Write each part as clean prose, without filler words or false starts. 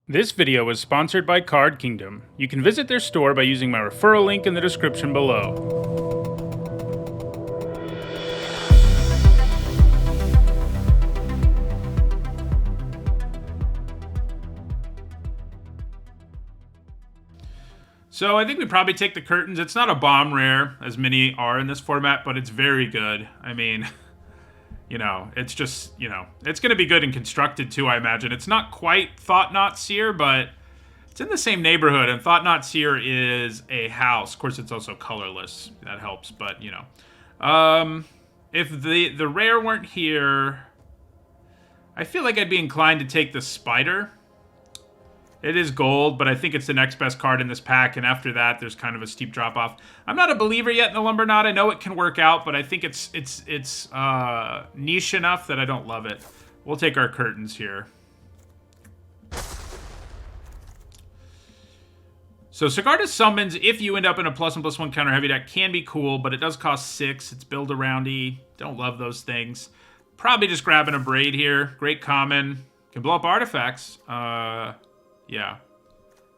This video is sponsored by Card Kingdom. You can visit their store by using my referral link in the description below. So I think we probably take the curtains. It's not a bomb rare, as many are in this format, but it's very good. I mean, you know, it's just, you know, it's going to be good and constructed too, I imagine. It's not quite Thought Knot Seer, but it's in the same neighborhood, and Thought Knot Seer is a house. Of course, it's also colorless. That helps, but, you know. If the rare weren't here, I feel like I'd be inclined to take the Spider. It is gold, but I think it's the next best card in this pack, and after that, there's kind of a steep drop-off. I'm not a believer yet in the Lumber Knot. I know it can work out, but I think it's niche enough that I don't love it. We'll take our curtains here. So Sigarda's Summons, if you end up in a +1/+1 counter heavy deck, can be cool, but it does cost 6. It's build-aroundy. Don't love those things. Probably just grabbing a Braid here. Great common. Can blow up artifacts. Yeah.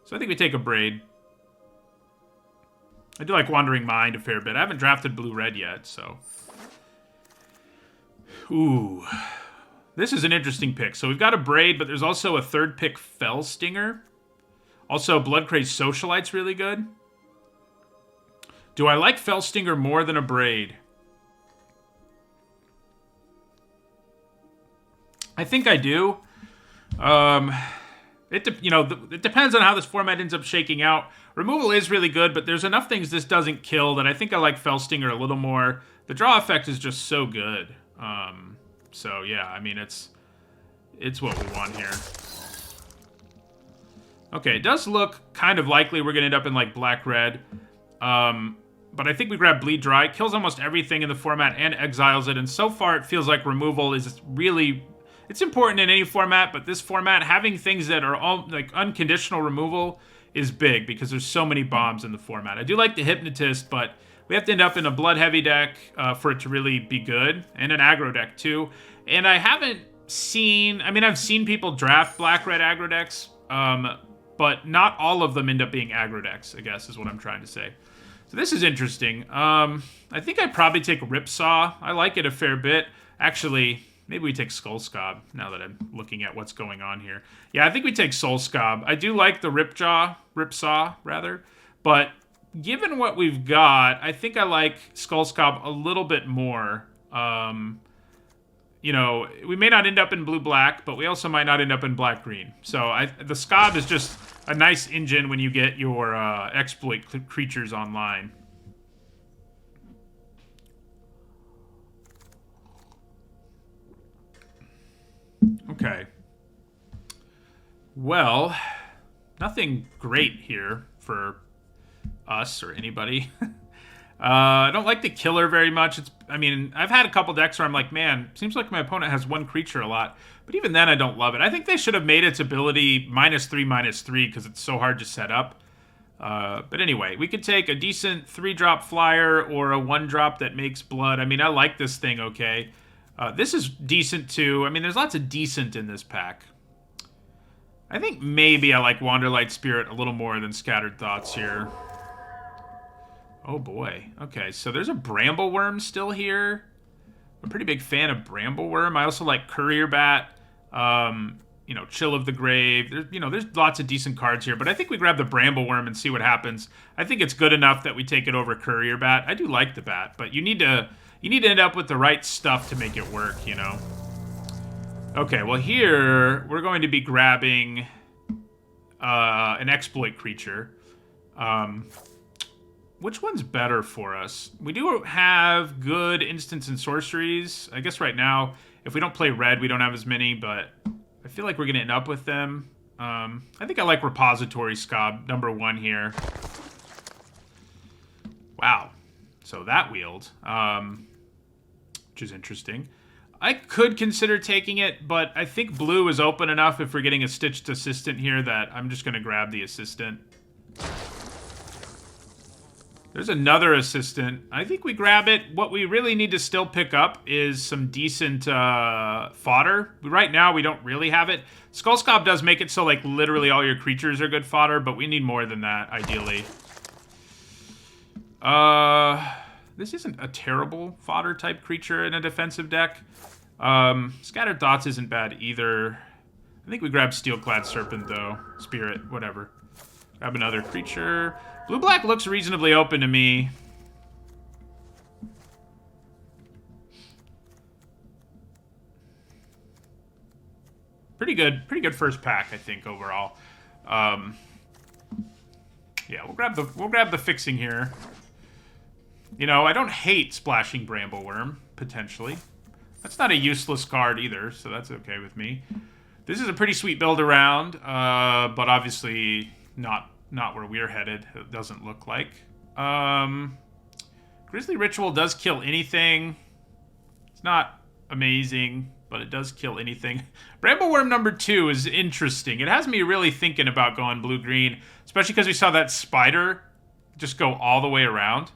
So I think we take a Braid. I do like Wandering Mind a fair bit. I haven't drafted blue-red yet, so. Ooh. This is an interesting pick. So we've got a Braid, but there's also a third pick, Fell Stinger. Also, Bloodcrazed Socialite's really good. Do I like Fell Stinger more than a Braid? I think I do. It depends on how this format ends up shaking out. Removal is really good, but there's enough things this doesn't kill that I think I like Fell Stinger a little more. The draw effect is just so good. So yeah, I mean it's what we want here. Okay, it does look kind of likely we're gonna end up in like black-red. But I think we grab Bleed Dry. It kills almost everything in the format and exiles it, and so far it feels like removal is really. It's important in any format, but this format, having things that are all like unconditional removal is big because there's so many bombs in the format. I do like the Hypnotist, but we have to end up in a blood-heavy deck for it to really be good, and an aggro deck too. And I haven't seen, I mean, I've seen people draft black-red aggro decks, but not all of them end up being aggro decks, I guess is what I'm trying to say. So this is interesting. I think I'd probably take Ripsaw. I like it a fair bit. Actually, maybe we take Skullscob, now that I'm looking at what's going on here. Yeah, I think we take Soulscob. I do like the Ripsaw, rather. But given what we've got, I think I like Skullscob a little bit more. You know, we may not end up in blue-black, but we also might not end up in black-green. So the Scob is just a nice engine when you get your exploit creatures online. Okay. Well, nothing great here for us or anybody. I don't like the killer very much. I mean, I've had a couple decks where I'm like, man, seems like my opponent has one creature a lot. But even then, I don't love it. I think they should have made its ability -3/-3 because it's so hard to set up. But anyway, we could take a decent 3-drop flyer or a 1-drop that makes blood. I mean, I like this thing okay. This is decent too. I mean, there's lots of decent in this pack. I think maybe I like Wanderlight Spirit a little more than Scattered Thoughts here. Oh boy. Okay, so there's a Brambleworm still here. I'm a pretty big fan of Brambleworm. I also like Courier Bat. You know, Chill of the Grave. There's lots of decent cards here, but I think we grab the Brambleworm and see what happens. I think it's good enough that we take it over Courier Bat. I do like the Bat, but you need to end up with the right stuff to make it work, you know? Okay, well here, we're going to be grabbing an exploit creature. Which one's better for us? We do have good instants and sorceries. I guess right now, if we don't play red, we don't have as many, but I feel like we're going to end up with them. I think I like Repository Scob, #1 here. Wow. So that wheeled, which is interesting. I could consider taking it, but I think blue is open enough if we're getting a Stitched Assistant here that I'm just going to grab the Assistant. There's another assistant. I think we grab it. What we really need to still pick up is some decent fodder. Right now, we don't really have it. Skullscob does make it so, like, literally all your creatures are good fodder, but we need more than that, ideally. This isn't a terrible fodder-type creature in a defensive deck. Scattered Thoughts isn't bad either. I think we grab Steelclad Serpent, though. Spirit, whatever. Grab another creature. Blue-black looks reasonably open to me. Pretty good first pack, I think, overall. Yeah, we'll grab the fixing here. You know, I don't hate Splashing Brambleworm, potentially. That's not a useless card either, so that's okay with me. This is a pretty sweet build around, but obviously not where we're headed, it doesn't look like. Grizzly Ritual does kill anything. It's not amazing, but it does kill anything. Brambleworm number 2 is interesting. It has me really thinking about going blue-green, especially because we saw that spider just go all the way around.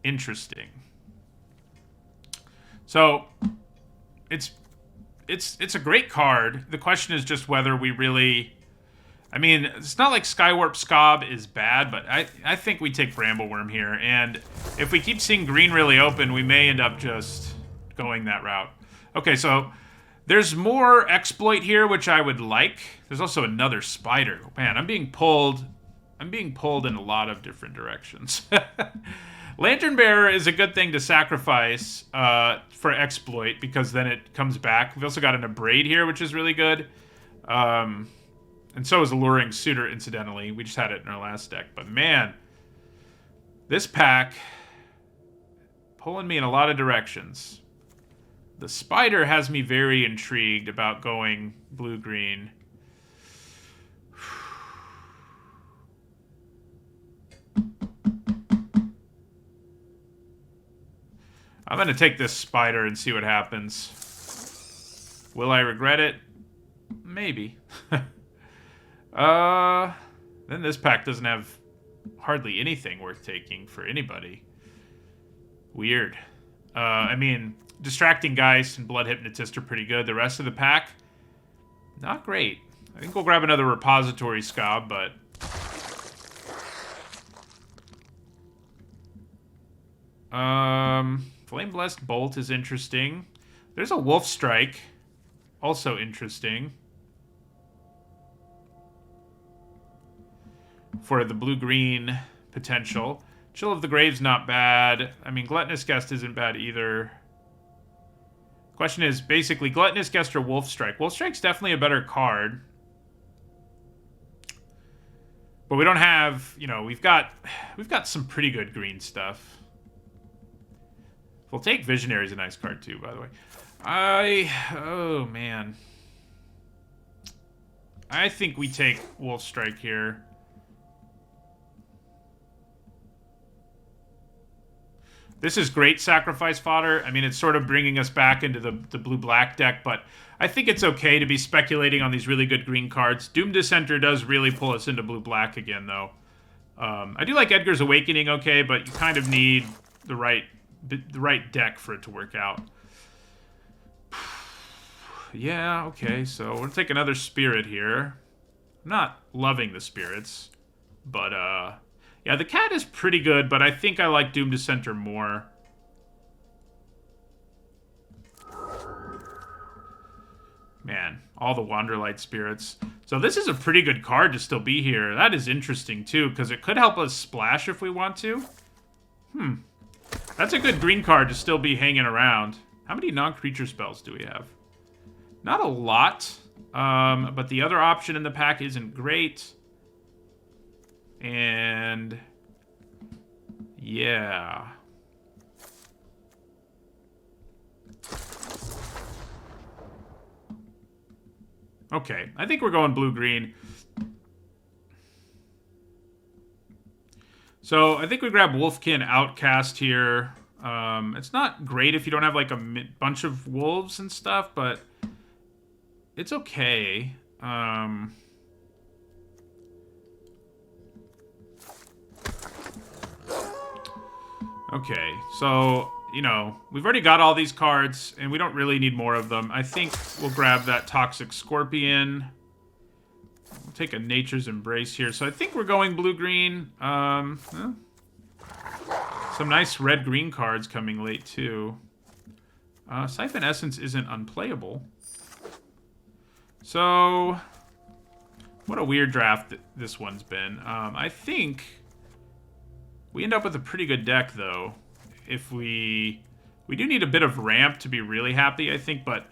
Interesting. So, it's a great card. The question is just whether we really... I mean, it's not like Skywarp Scob is bad, but I think we take Brambleworm here. And if we keep seeing green really open, we may end up just going that route. Okay, so there's more exploit here, which I would like. There's also another spider. Man, I'm being pulled in a lot of different directions. Lantern Bearer is a good thing to sacrifice for exploit, because then it comes back. We've also got an Abrade here, which is really good. And so is Alluring Suitor, incidentally. We just had it in our last deck. But man, this pack pulling me in a lot of directions. The spider has me very intrigued about going blue-green. I'm going to take this spider and see what happens. Will I regret it? Maybe. Then this pack doesn't have hardly anything worth taking for anybody. Weird. I mean, Distracting Geist and Blood Hypnotist are pretty good. The rest of the pack, not great. I think we'll grab another Repository Scob, but... Flame Blessed Bolt is interesting. There's a Wolf Strike, also interesting. For the blue-green potential. Chill of the Grave's not bad. I mean, Gluttonous Guest isn't bad either. Question is, basically, Gluttonous Guest or Wolf Strike. Wolf Strike's definitely a better card. But we don't have, you know, we've got some pretty good green stuff. We'll take Visionary's a nice card too, by the way. Oh man. I think we take Wolf Strike here. This is great sacrifice fodder. I mean, it's sort of bringing us back into the blue-black deck, but I think it's okay to be speculating on these really good green cards. Doom Dissenter does really pull us into blue-black again, though. I do like Edgar's Awakening, okay, but you kind of need the right deck for it to work out. Yeah, okay, so we'll take another Spirit here. I'm not loving the Spirits, but, yeah, the cat is pretty good, but I think I like Doom Dissenter more. Man, all the Wanderlight Spirits. So this is a pretty good card to still be here. That is interesting, too, because it could help us splash if we want to. That's a good green card to still be hanging around. How many non-creature spells do we have? Not a lot, but the other option in the pack isn't great. And yeah. Okay, I think we're going blue-green. So I think we grab Wolfkin Outcast here. It's not great if you don't have like a bunch of wolves and stuff, but it's okay. Okay, so, you know, we've already got all these cards, and we don't really need more of them. I think we'll grab that Toxic Scorpion. We'll take a Nature's Embrace here. So I think we're going blue-green. Some nice red-green cards coming late, too. Siphon Essence isn't unplayable. So, what a weird draft this one's been. I think we end up with a pretty good deck, though. If we do need a bit of ramp to be really happy, I think, but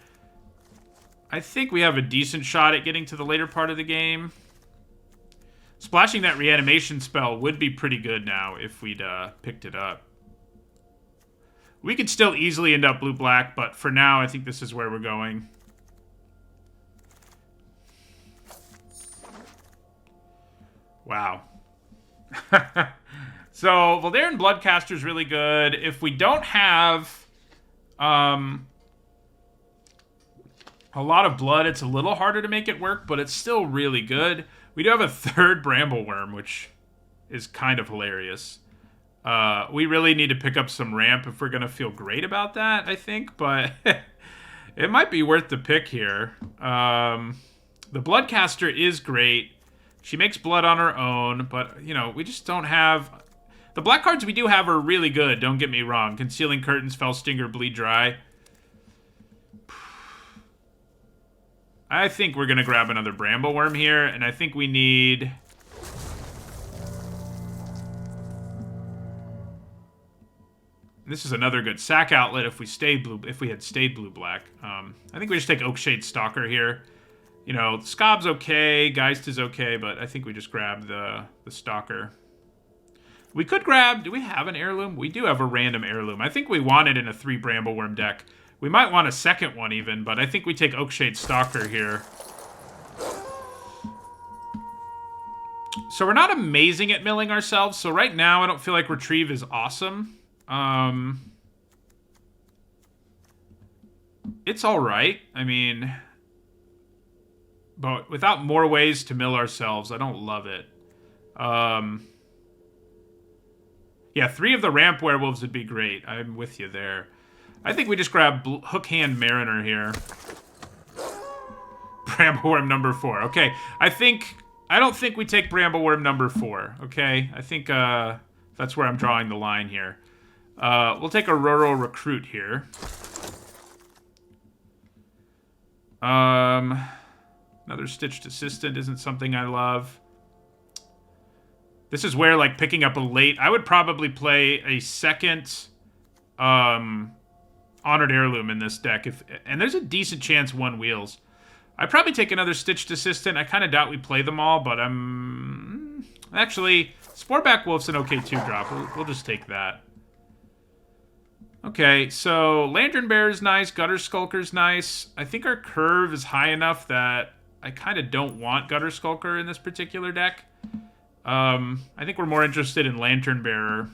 I think we have a decent shot at getting to the later part of the game. Splashing that reanimation spell would be pretty good now if we'd picked it up. We could still easily end up blue-black, but for now, I think this is where we're going. Wow. So, Voldaren Bloodcaster is really good. If we don't have a lot of blood, it's a little harder to make it work, but it's still really good. We do have a third Brambleworm, which is kind of hilarious. We really need to pick up some ramp if we're going to feel great about that, I think, but it might be worth the pick here. The Bloodcaster is great. She makes blood on her own, but, you know, we just don't have... The black cards we do have are really good, don't get me wrong. Concealing Curtains, Fellstinger, Bleed Dry. I think we're going to grab another Brambleworm here, and I think we need... This is another good sack outlet if we had stayed blue-black. I think we just take Oakshade Stalker here. You know, Scob's okay, Geist is okay, but I think we just grab the Stalker. We could grab... Do we have an heirloom? We do have a random heirloom. I think we want it in a 3 Brambleworm deck. We might want a second one even, but I think we take Oakshade Stalker here. So we're not amazing at milling ourselves, so right now I don't feel like Retrieve is awesome. It's alright. I mean... But without more ways to mill ourselves, I don't love it. Yeah, 3 of the Ramp Werewolves would be great. I'm with you there. I think we just grab Hookhand Mariner here. Brambleworm number 4. Okay, I don't think we take Brambleworm number 4. Okay, I think that's where I'm drawing the line here. We'll take a Rural Recruit here. Another Stitched Assistant isn't something I love. This is where, like, picking up a late... I would probably play a second Honored Heirloom in this deck. And there's a decent chance 1 wheels. I'd probably take another Stitched Assistant. I kind of doubt we play them all, but actually, Sporeback Wolf's an okay 2-drop. We'll just take that. Okay, so Lantern Bearer's nice. Gutter Skulker's nice. I think our curve is high enough that I kind of don't want Gutter Skulker in this particular deck. I think we're more interested in Lantern Bearer.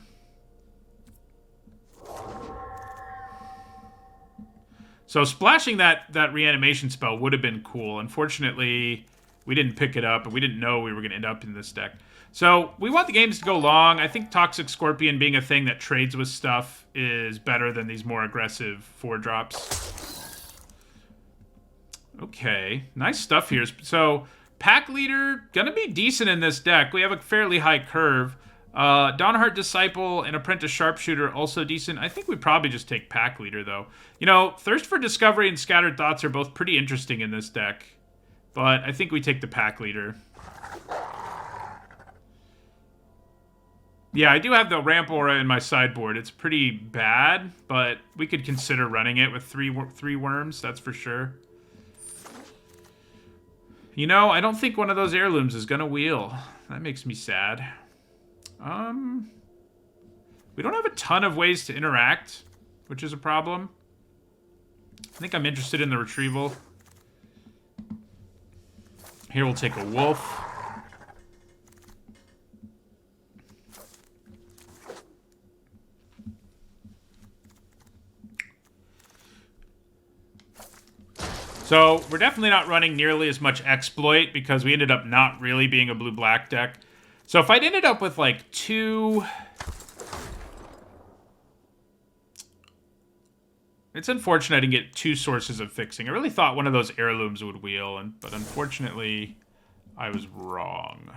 So splashing that reanimation spell would have been cool. Unfortunately, we didn't pick it up, and we didn't know we were going to end up in this deck. So we want the games to go long. I think Toxic Scorpion being a thing that trades with stuff is better than these more aggressive 4-drops. Okay, nice stuff here. So... Pack Leader, gonna be decent in this deck. We have a fairly high curve. Dawnheart Disciple and Apprentice Sharpshooter also decent. I think we probably just take Pack Leader, though. You know, Thirst for Discovery and Scattered Thoughts are both pretty interesting in this deck. But I think we take the Pack Leader. Yeah, I do have the Ramp Aura in my sideboard. It's pretty bad, but we could consider running it with three worms, that's for sure. You know, I don't think one of those heirlooms is going to wheel. That makes me sad. We don't have a ton of ways to interact, which is a problem. I think I'm interested in the retrieval. Here we'll take a wolf. So we're definitely not running nearly as much Exploit because we ended up not really being a blue-black deck. So if I'd ended up with like 2 It's unfortunate I didn't get 2 sources of fixing. I really thought one of those heirlooms would wheel, but unfortunately, I was wrong.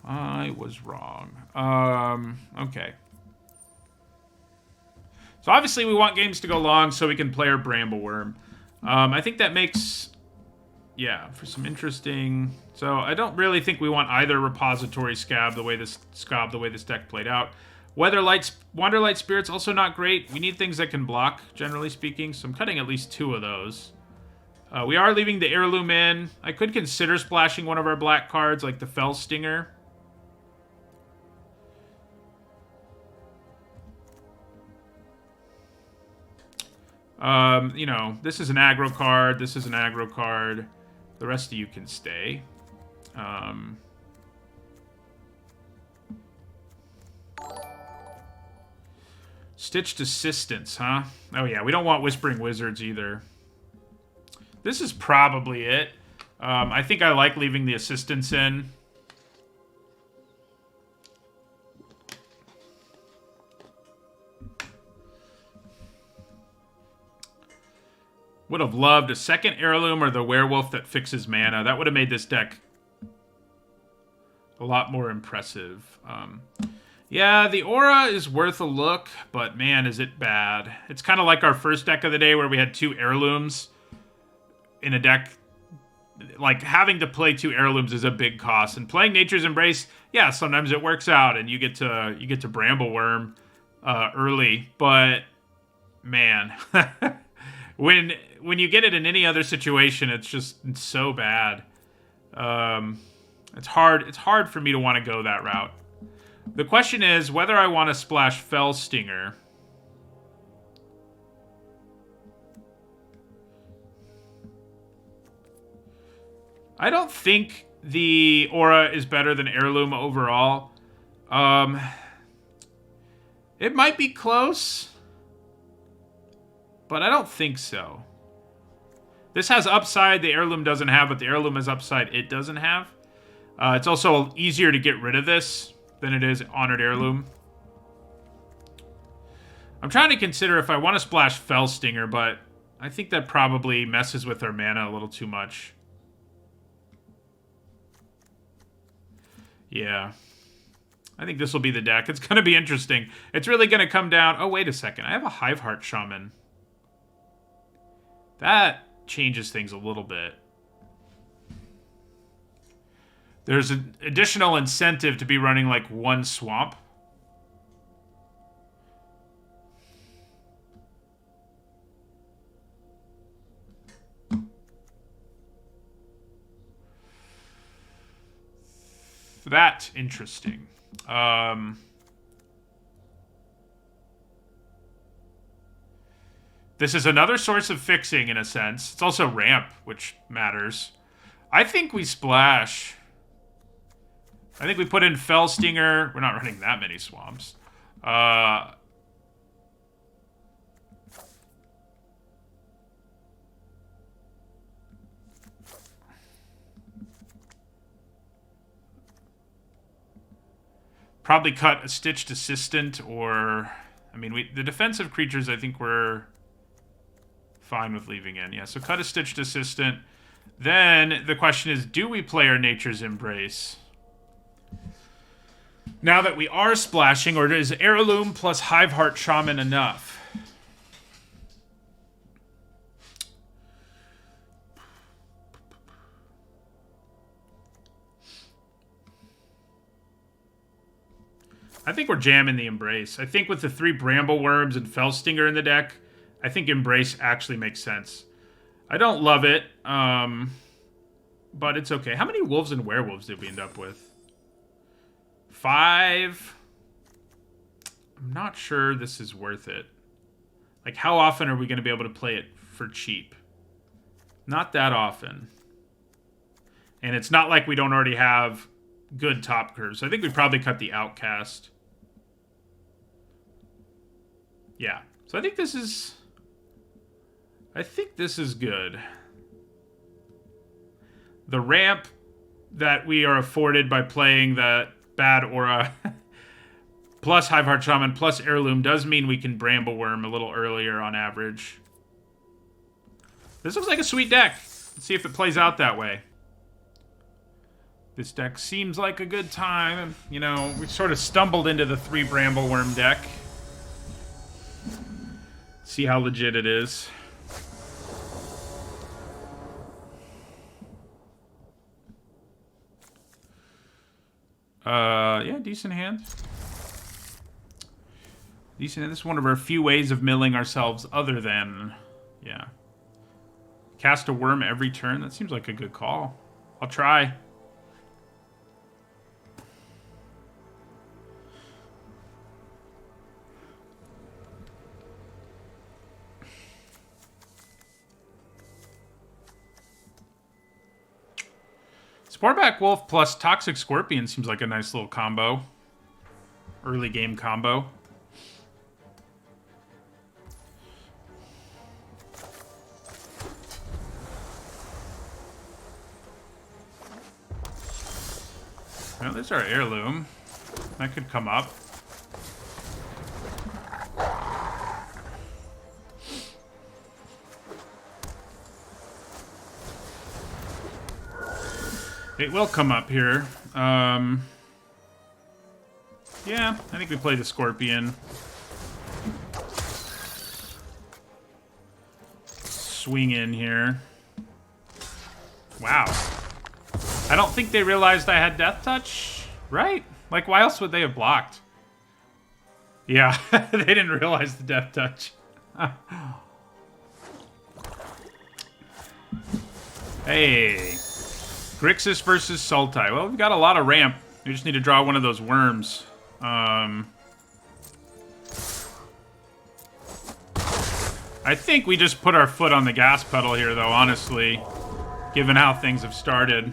I was wrong. Okay. So obviously we want games to go long so we can play our Brambleworm. I think that makes, yeah, for some interesting. So I don't really think we want either repository scab the way this deck played out. Wanderlight Spirit's also not great. We need things that can block, generally speaking. So I'm cutting at least 2 of those. We are leaving the heirloom in. I could consider splashing one of our black cards, like the Fell Stinger. You know, this is an aggro card. This is an aggro card. The rest of you can stay. Stitched Assistance, huh? Oh yeah, we don't want Whispering Wizards either. This is probably it. I think I like leaving the Assistance in. Would have loved a second heirloom or the werewolf that fixes mana. That would have made this deck a lot more impressive. Yeah, the aura is worth a look, but man, is it bad. It's kind of like our first deck of the day where we had 2 heirlooms in a deck. Like, having to play 2 heirlooms is a big cost. And playing Nature's Embrace, yeah, sometimes it works out and you get to Brambleworm early, but man, when you get it in any other situation, it's so bad. It's hard for me to want to go that route. The question is whether I want to splash Fell Stinger. I don't think the aura is better than heirloom overall. It might be close, but I don't think so. This has upside the heirloom doesn't have, but the heirloom has upside it doesn't have. It's also easier to get rid of this than it is Honored Heirloom. I'm trying to consider if I want to splash Fell Stinger, but I think that probably messes with our mana a little too much. Yeah. I think this will be the deck. It's going to be interesting. It's really going to come down... Oh, wait a second. I have a Hiveheart Shaman. That changes things a little bit. There's an additional incentive to be running like 1 swamp. That's interesting. This is another source of fixing in a sense. It's also ramp, which matters. I think we splash. I think we put in Fell Stinger. We're not running that many swamps. Probably cut a Stitched Assistant or... I mean, the defensive creatures I think we're fine with leaving in. Yeah, so cut a Stitched Assistant. Then the question is, do we play our Nature's Embrace? Now that we are splashing, or is Heirloom plus Hiveheart Shaman enough? I think we're jamming the Embrace. I think with the 3 Brambleworms and Fell Stinger in the deck, I think Embrace actually makes sense. I don't love it, but it's okay. How many Wolves and Werewolves did we end up with? 5. I'm not sure this is worth it. Like, how often are we going to be able to play it for cheap? Not that often. And it's not like we don't already have good top curves. So I think we probably cut the Outcast. Yeah. So I think this is... good. The ramp that we are afforded by playing that bad aura plus Hiveheart Shaman plus Heirloom does mean we can Bramble Worm a little earlier on average. This looks like a sweet deck. Let's see if it plays out that way. This deck seems like a good time. You know, we sort of stumbled into the 3 Bramble Worm deck. See how legit it is. Yeah, decent hand. Decent. This is one of our few ways of milling ourselves other than, yeah. Cast a worm every turn. That seems like a good call. I'll try. Sporeback Wolf plus Toxic Scorpion seems like a nice little combo. Early game combo. Well, there's our Heirloom. That could come up. It will come up here. Yeah, I think we play the Scorpion. Swing in here. Wow. I don't think they realized I had Death Touch, right? Like, why else would they have blocked? Yeah, they didn't realize the Death Touch. Hey. Grixis versus Sultai. Well, we've got a lot of ramp. We just need to draw one of those worms. I think we just put our foot on the gas pedal here, though, honestly, given how things have started.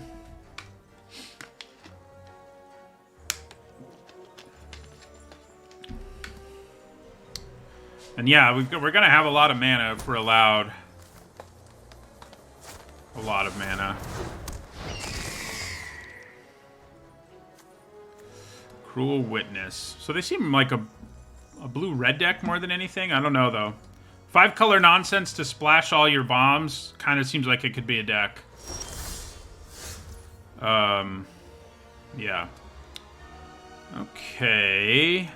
And yeah, we're going to have a lot of mana if we're allowed. A lot of mana. Cruel Witness. So they seem like a blue-red deck more than anything. I don't know, though. 5-color nonsense to splash all your bombs kind of seems like it could be a deck. Yeah. Okay.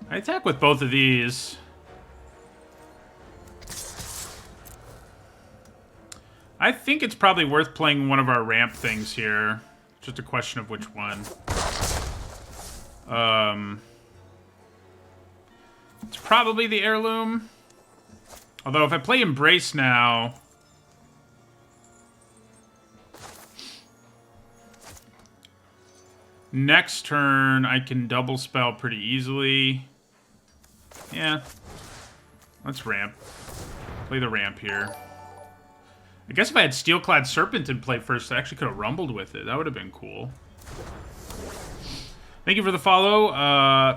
I attack with both of these. I think it's probably worth playing one of our ramp things here. Just a question of which one. It's probably the Heirloom. Although if I play Embrace now... next turn, I can double spell pretty easily. Yeah. Let's ramp. Play the ramp here. I guess if I had Steelclad Serpent in play first, I actually could have rumbled with it. That would have been cool. Thank you for the follow.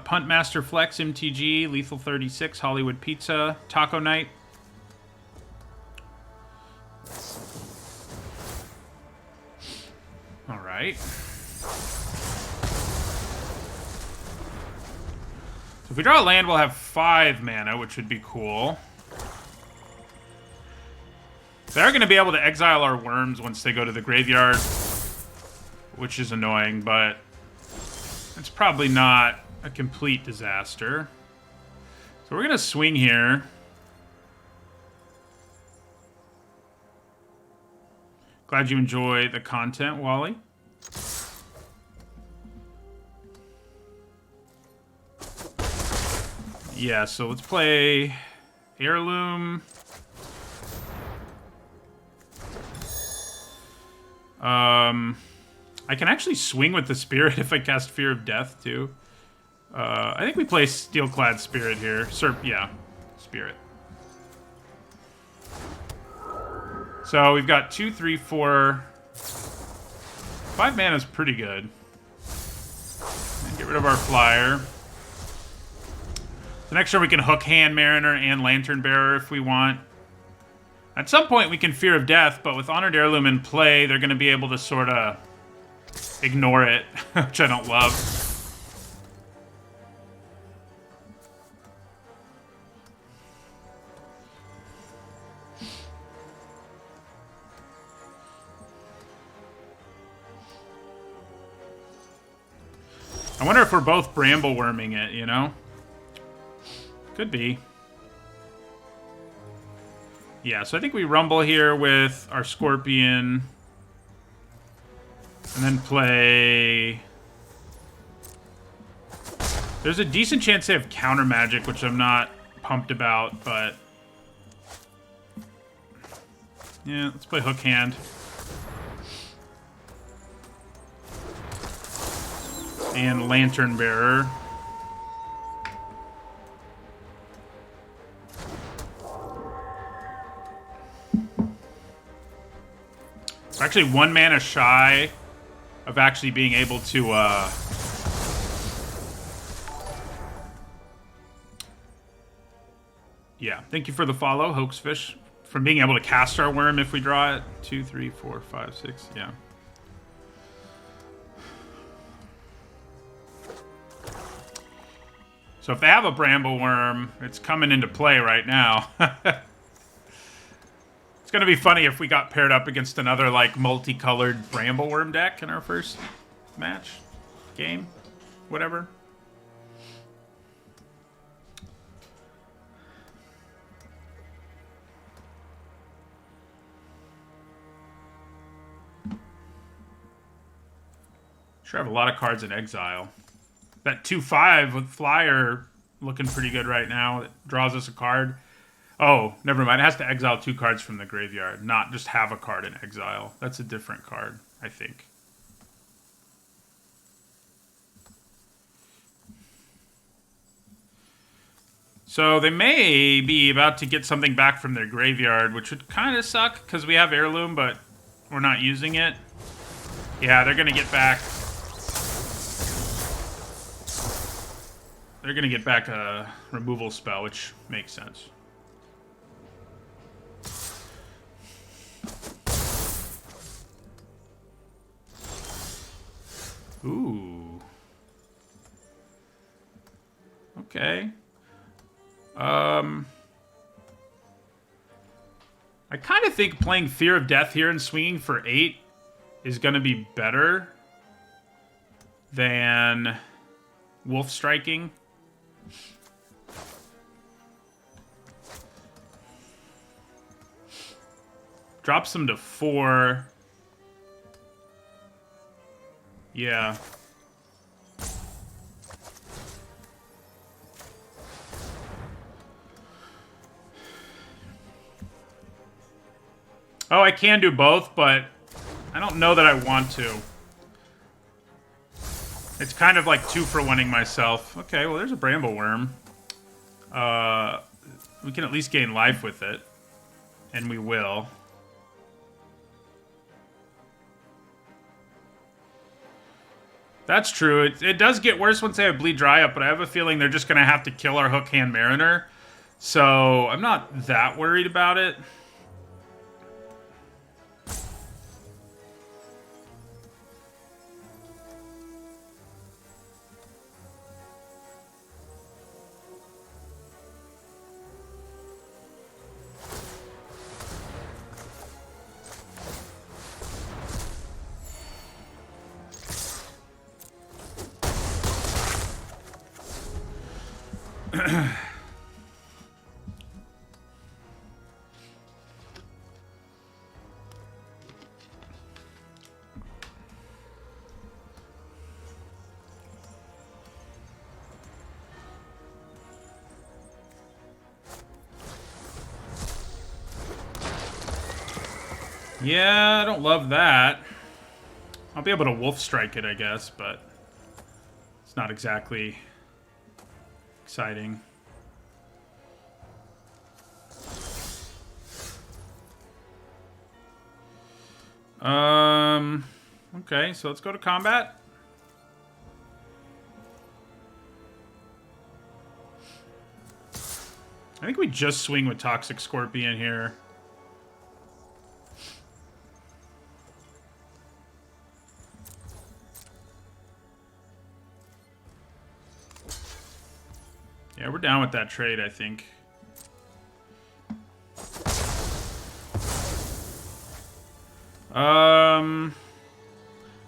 Punt Master Flex, MTG, Lethal 36, Hollywood Pizza, Taco Night. All right. So if we draw a land, we'll have 5 mana, which would be cool. They're going to be able to exile our worms once they go to the graveyard, which is annoying, but it's probably not a complete disaster. So we're going to swing here. Glad you enjoy the content, Wally. Yeah, so let's play Heirloom. I can actually swing with the Spirit if I cast Fear of Death, too. I think we play Steelclad Spirit here. Yeah, Spirit. So we've got 2, 3, 4... 5 mana is pretty good. And get rid of our flyer. So next turn we can hook Hand Mariner and Lantern Bearer if we want. At some point we can Fear of Death, but with Honored Heirloom in play, they're going to be able to sort of ignore it, which I don't love. I wonder if we're both bramble worming it, you know? Could be. Yeah, so I think we rumble here with our Scorpion. And then play... There's a decent chance they have counter magic, which I'm not pumped about, but... Yeah, let's play Hook Hand. And Lantern Bearer. We're actually 1 mana shy of actually being able to, Yeah, thank you for the follow, Hoaxfish. From being able to cast our worm if we draw it. 2, 3, 4, 5, 6, yeah. So if they have a Bramble Worm, it's coming into play right now. It's going to be funny if we got paired up against another, like, multicolored Bramble Worm deck in our first match, game, whatever. Sure have a lot of cards in exile. That 2/5 with Flyer looking pretty good right now. It draws us a card. Oh, never mind. It has to exile 2 cards from the graveyard, not just have a card in exile. That's a different card, I think. So they may be about to get something back from their graveyard, which would kind of suck because we have Heirloom, but we're not using it. Yeah, they're going to get back... They're going to get back a removal spell, which makes sense. Ooh. Okay. I kind of think playing Fear of Death here and swinging for 8 is going to be better than Wolf Striking. Drops them to 4. Yeah. Oh, I can do both, but I don't know that I want to. It's kind of like 2-for-1ing myself. Okay, well, there's a Bramble Worm. We can at least gain life with it. And we will. That's true. It does get worse once they have Bleed Dry Up, but I have a feeling they're just going to have to kill our Hook Hand Mariner. So I'm not that worried about it. Yeah, I don't love that. I'll be able to Wolf Strike it, I guess, but it's not exactly exciting. Okay, so let's go to combat. I think we just swing with Toxic Scorpion here. down with that trade, I think.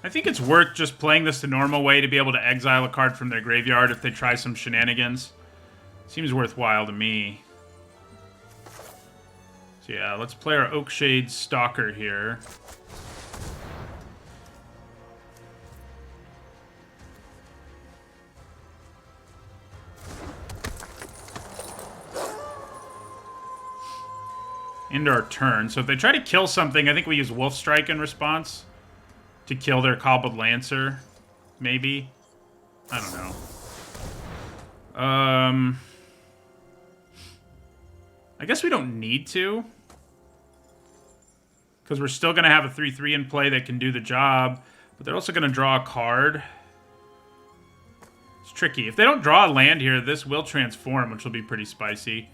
I think it's worth just playing this the normal way to be able to exile a card from their graveyard if they try some shenanigans. Seems worthwhile to me. So yeah, let's play our Oakshade Stalker here. End our turn. So if they try to kill something, I think we use Wolf Strike in response to kill their Cobbled Lancer. Maybe. I don't know. I guess we don't need to. Because we're still going to have a 3-3 in play that can do the job. But they're also going to draw a card. It's tricky. If they don't draw a land here, this will transform, which will be pretty spicy.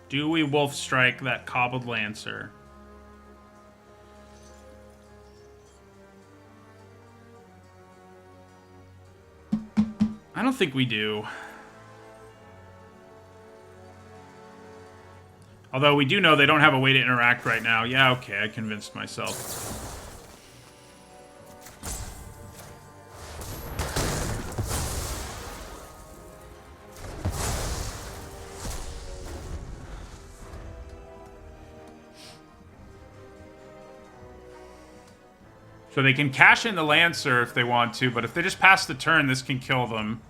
Do we Wolf Strike that Cobbled Lancer? I don't think we do. Although we do know they don't have a way to interact right now. Yeah, okay, I convinced myself. So they can cash in the Lancer if they want to, but if they just pass the turn, this can kill them.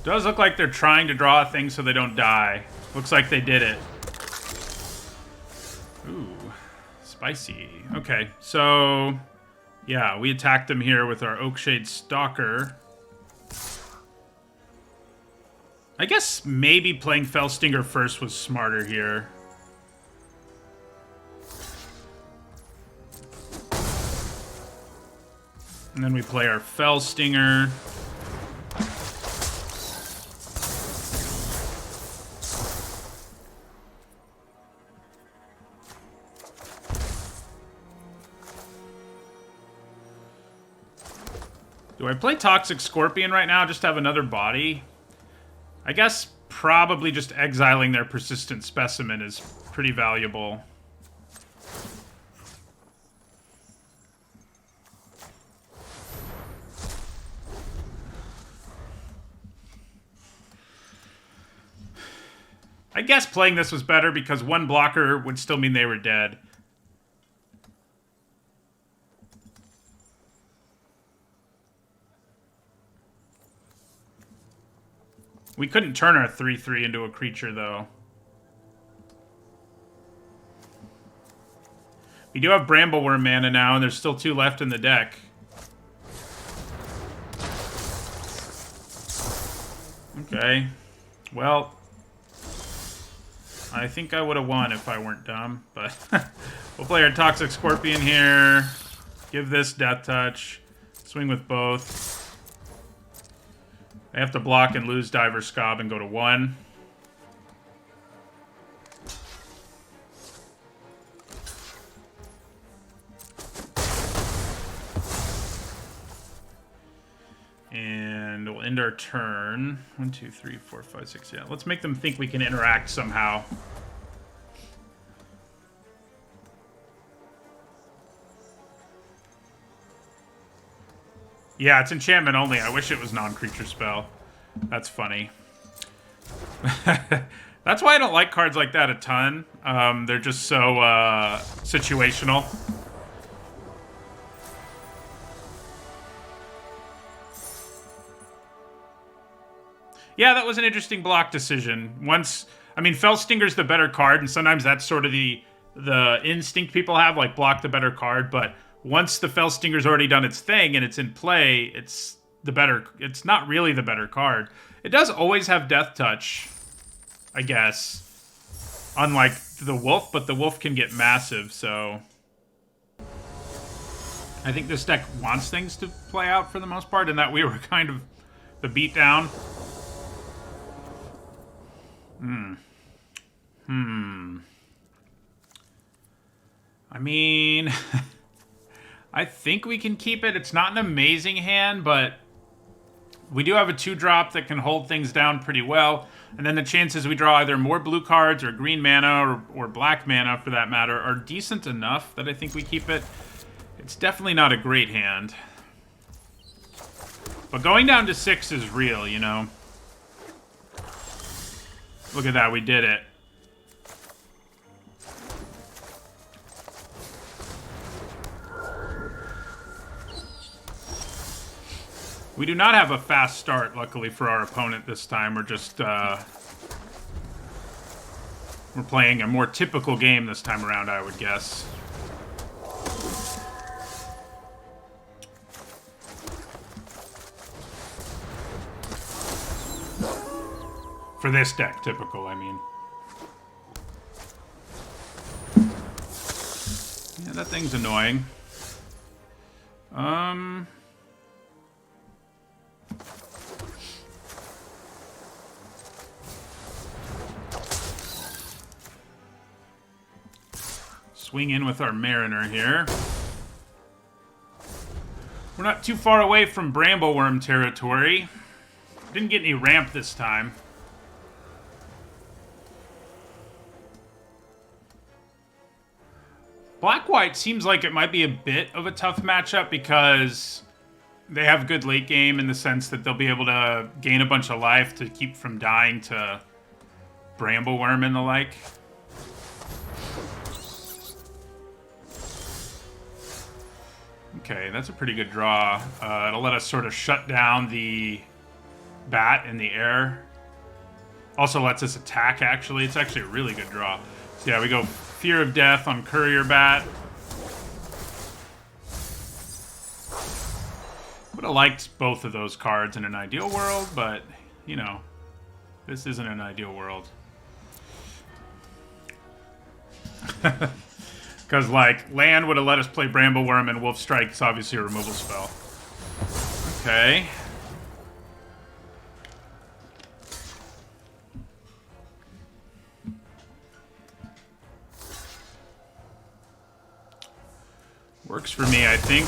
Does look like they're trying to draw a thing so they don't die. Looks like they did it. Ooh, spicy. Okay, so yeah, we attacked them here with our Oakshade Stalker. I guess maybe playing Fellstinger first was smarter here. And then we play our Fellstinger. Do I play Toxic Scorpion right now just to have another body? I guess probably just exiling their Persistent Specimen is pretty valuable. I guess playing this was better because one blocker would still mean they were dead. We couldn't turn our 3-3 into a creature, though. We do have Brambleworm mana now, and there's still 2 left in the deck. Okay. Well, I think I would have won if I weren't dumb, but we'll play our Toxic Scorpion here. Give this Death Touch. Swing with both. I have to block and lose Diver Scob and go to 1. And we'll end our turn. 1, 2, 3, 4, 5, 6. Yeah, let's make them think we can interact somehow. Yeah, it's enchantment only. I wish it was non-creature spell. That's funny. That's why I don't like cards like that a ton. They're just so situational. Yeah, that was an interesting block decision. I mean, Fellstinger's the better card, and sometimes that's sort of the the instinct people have, like block the better card, but once the Felstinger's already done its thing and it's in play, it's not really the better card. It does always have Death Touch, I guess. Unlike the Wolf, but the Wolf can get massive, so I think this deck wants things to play out for the most part, and that we were kind of the beatdown. I mean, I think we can keep it. It's not an amazing hand, but we do have a 2-drop that can hold things down pretty well. And then the chances we draw either more blue cards or green mana or black mana, for that matter, are decent enough that I think we keep it. It's definitely not a great hand. But going down to 6 is real, you know? Look at that, we did it. We do not have a fast start, luckily, for our opponent this time. We're just, we're playing a more typical game this time around, I would guess. For this deck, typical, I mean. Yeah, that thing's annoying. Swing in with our Mariner here. We're not too far away from Brambleworm territory. Didn't get any ramp this time. Black-White seems like it might be a bit of a tough matchup because they have good late game in the sense that they'll be able to gain a bunch of life to keep from dying to Brambleworm and the like. Okay, that's a pretty good draw. It'll let us sort of shut down the bat in the air. Also lets us attack, actually. It's actually a really good draw. So yeah, we go Fear of Death on Courier Bat. Would have liked both of those cards in an ideal world, but, you know, this isn't an ideal world. Because, like, land would have let us play Brambleworm, and Wolf Strike is obviously a removal spell. Okay. Works for me, I think.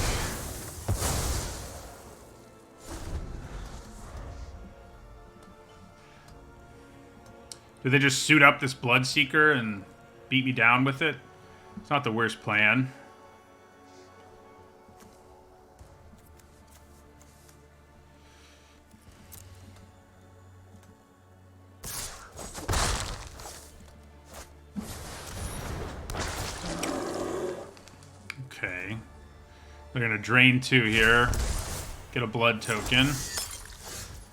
Do they just suit up this Bloodseeker and beat me down with it? It's not the worst plan. Okay. They're going to drain 2 here. Get a blood token.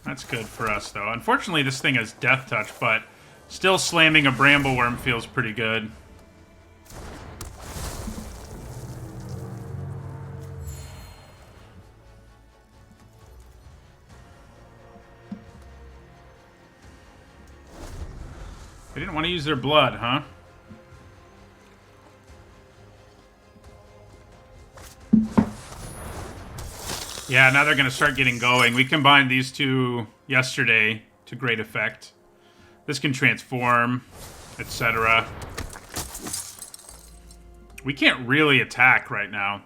That's good for us, though. Unfortunately, this thing has Death Touch, but still slamming a Brambleworm feels pretty good. They didn't want to use their blood, huh? Yeah, now they're going to start getting going. We combined these two yesterday to great effect. This can transform, etc. We can't really attack right now.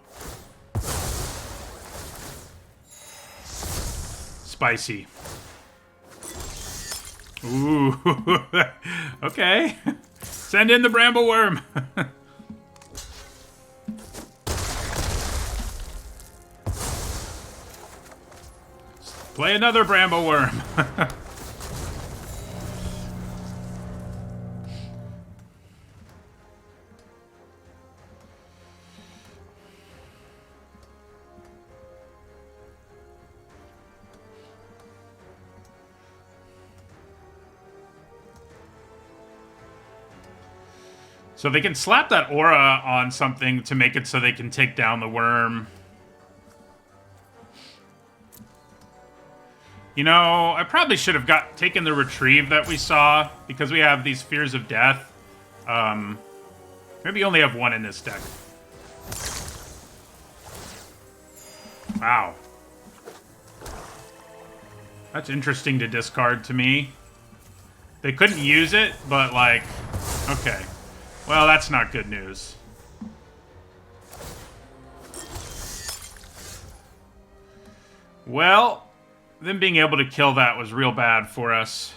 Spicy. Ooh. Okay. Send in the Brambleworm. Play another Brambleworm. So they can slap that aura on something to make it so they can take down the worm. You know, I probably should have taken the retrieve that we saw, because we have these fears of death. Maybe you only have one in this deck. Wow. That's interesting to discard to me. They couldn't use it, but like, okay. Well, that's not good news. Well, them being able to kill that was real bad for us.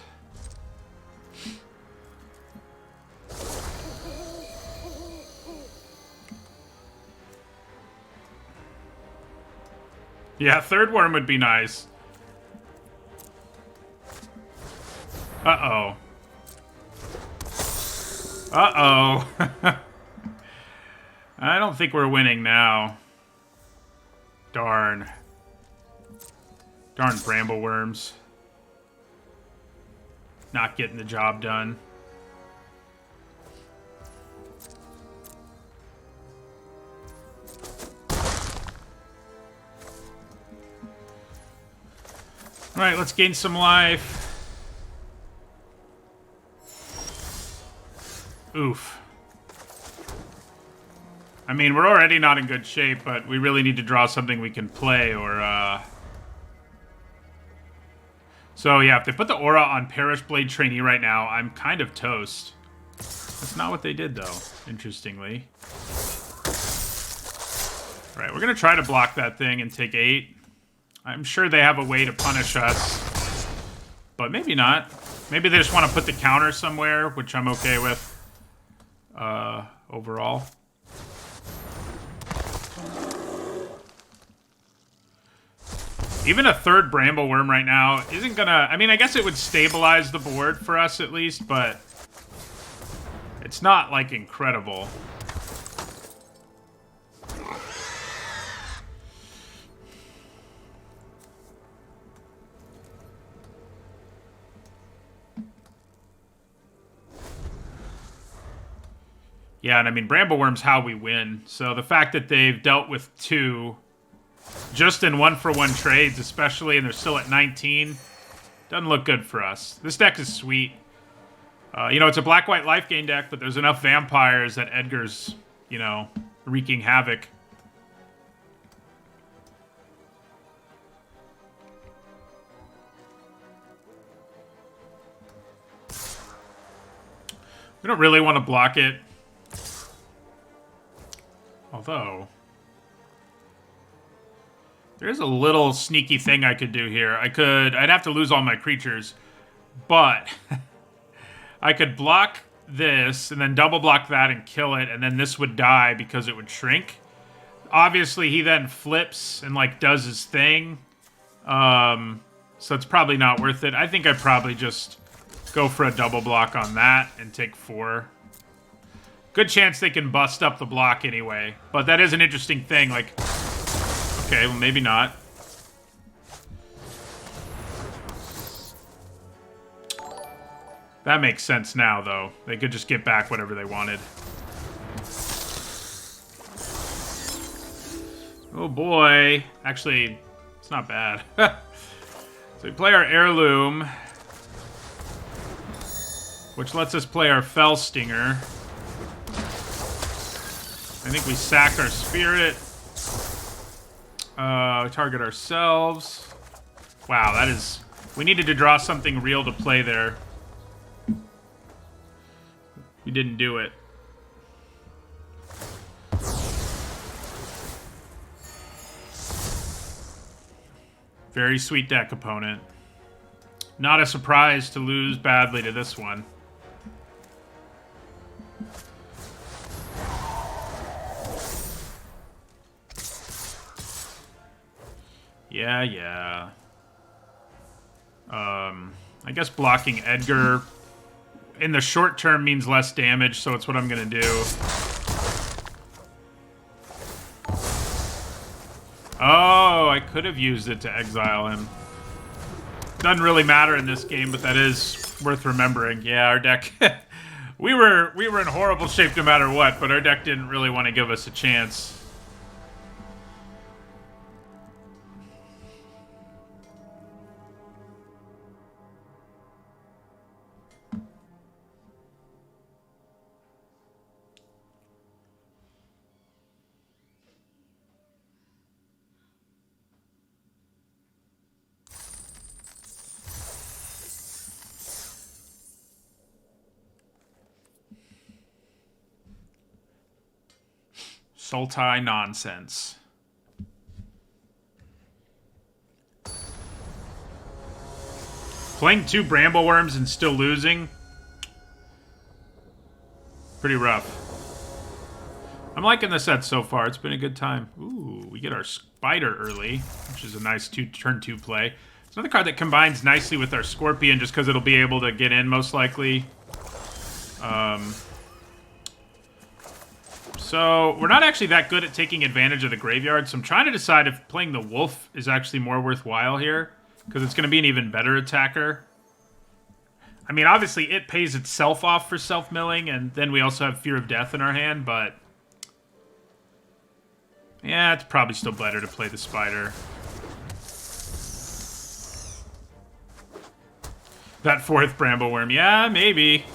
Yeah, third worm would be nice. Uh-oh. Uh-oh. I don't think we're winning now. Darn. Darn brambleworms. Not getting the job done. Alright, let's gain some life. Oof. I mean, we're already not in good shape, but we really need to draw something we can play, or, So, yeah, if they put the aura on Parish Blade Trainee right now, I'm kind of toast. That's not what they did, though, interestingly. Alright, we're gonna try to block that thing and take 8. I'm sure they have a way to punish us. But maybe not. Maybe they just want to put the counter somewhere, which I'm okay with. Overall. Even a third Brambleworm right now isn't gonna... I mean, I guess it would stabilize the board for us at least, but... it's not, like, incredible. Yeah, and I mean, Brambleworm's how we win. So the fact that they've dealt with 2 just in 1-for-1 trades, especially, and they're still at 19, doesn't look good for us. This deck is sweet. You know, it's a black-white life gain deck, but there's enough vampires that Edgar's, you know, wreaking havoc. We don't really want to block it. Although, there's a little sneaky thing I could do here. I'd have to lose all my creatures, but I could block this and then double block that and kill it, and then this would die because it would shrink. Obviously, he then flips and, like, does his thing. So it's probably not worth it. I think I'd probably just go for a double block on that and take 4. Good chance they can bust up the block anyway. But that is an interesting thing. Like, okay, well, maybe not. That makes sense now, though. They could just get back whatever they wanted. Oh, boy. Actually, it's not bad. So we play our Heirloom, which lets us play our Fell Stinger. I think we sack our Spirit. Target ourselves. Wow, that is... we needed to draw something real to play there. We didn't do it. Very sweet deck, opponent. Not a surprise to lose badly to this one. Yeah. I guess blocking Edgar in the short term means less damage, so it's what I'm gonna do. Oh, I could have used it to exile him. Doesn't really matter in this game, but that is worth remembering. Yeah, our deck We were in horrible shape no matter what, but our deck didn't really want to give us a chance. Sultai nonsense. Playing 2 Brambleworms and still losing? Pretty rough. I'm liking the set so far. It's been a good time. Ooh, we get our Spider early, which is a nice turn 2 play. It's another card that combines nicely with our Scorpion just because it'll be able to get in most likely. So we're not actually that good at taking advantage of the graveyard, so I'm trying to decide if playing the Wolf is actually more worthwhile here, because it's going to be an even better attacker. I mean, obviously it pays itself off for self-milling, and then we also have Fear of Death in our hand, but yeah, it's probably still better to play the Spider. That 4th Brambleworm, yeah, maybe.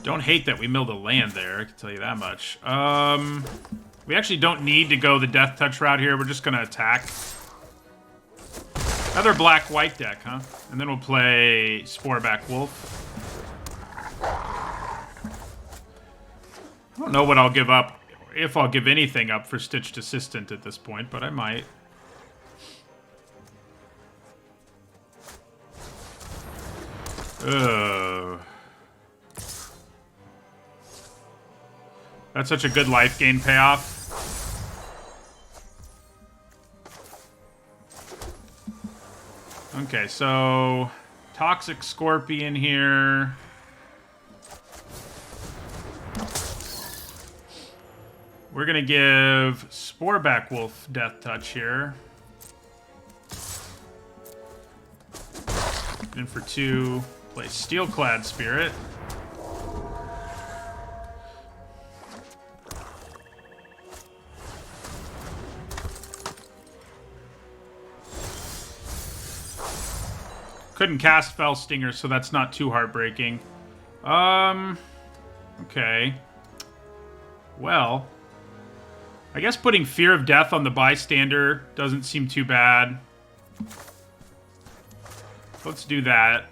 Don't hate that we milled a land there, I can tell you that much. We actually don't need to go the Death Touch route here. We're just going to attack. Another black-white deck, huh? And then we'll play Sporeback Wolf. I don't know what I'll give up, if I'll give anything up for Stitched Assistant at this point, but I might. Ugh. That's such a good life gain payoff. Okay, so Toxic Scorpion here. We're gonna give Sporeback Wolf Death Touch here. In for 2, play Steelclad Spirit. Couldn't cast Fell Stinger, so that's not too heartbreaking. Okay. Well, I guess putting Fear of Death on the Bystander doesn't seem too bad. Let's do that.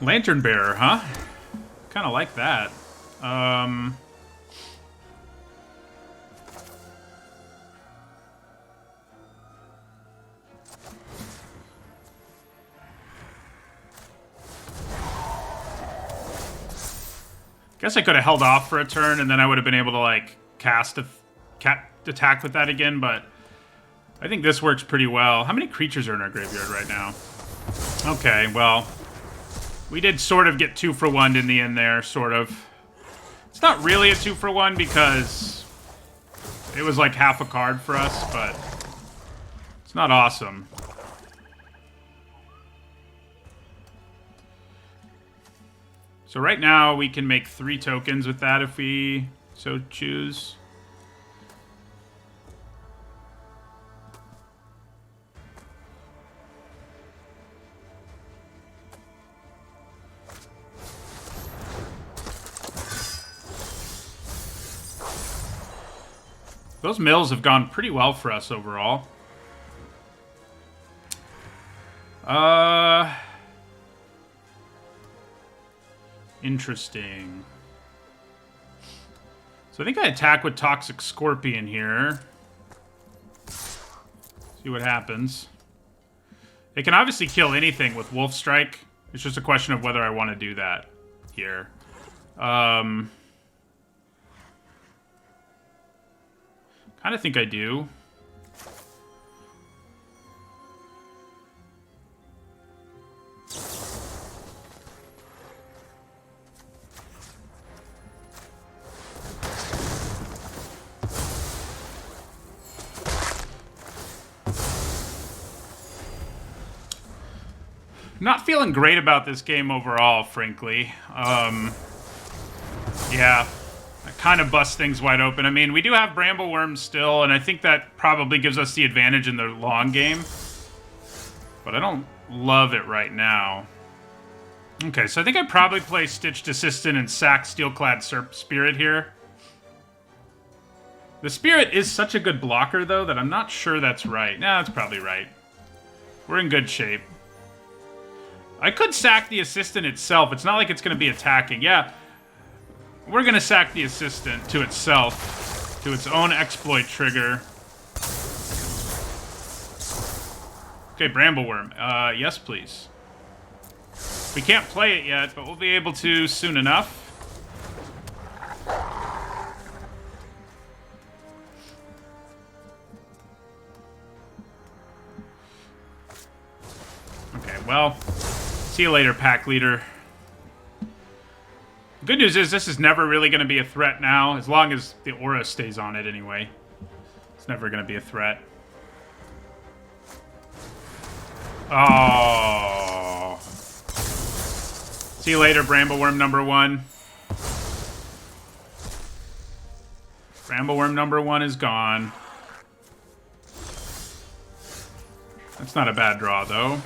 Lantern Bearer, huh? Kind of like that. Guess I could have held off for a turn, and then I would have been able to, like, cast a attack with that again, but I think this works pretty well. How many creatures are in our graveyard right now? Okay, well, we did sort of get 2 for 1 in the end there, sort of. It's not really a 2 for 1 because it was like half a card for us, but it's not awesome. So right now, we can make 3 tokens with that if we so choose. Those mills have gone pretty well for us overall. Interesting. So I think I attack with Toxic Scorpion here. See what happens. They can obviously kill anything with Wolf Strike. It's just a question of whether I want to do that here. Kind of think I do. not feeling great about this game overall, frankly. Yeah, that kind of busts things wide open. I mean, we do have Brambleworm still, and I think that probably gives us the advantage in the long game. But I don't love it right now. Okay, so I think I'd probably play Stitched Assistant and sack Steelclad Spirit here. The Spirit is such a good blocker, though, that I'm not sure that's right. Nah, that's probably right. We're in good shape. I could sack the Assistant itself. It's not like it's going to be attacking. Yeah, we're going to sack the Assistant to itself, to its own exploit trigger. Okay, Brambleworm. Yes, please. We can't play it yet, but we'll be able to soon enough. Okay, well, see you later, pack leader. The good news is this is never really going to be a threat now, as long as the aura stays on it anyway. It's never going to be a threat. Oh. See you later, Brambleworm number 1. Brambleworm number 1 is gone. That's not a bad draw, though.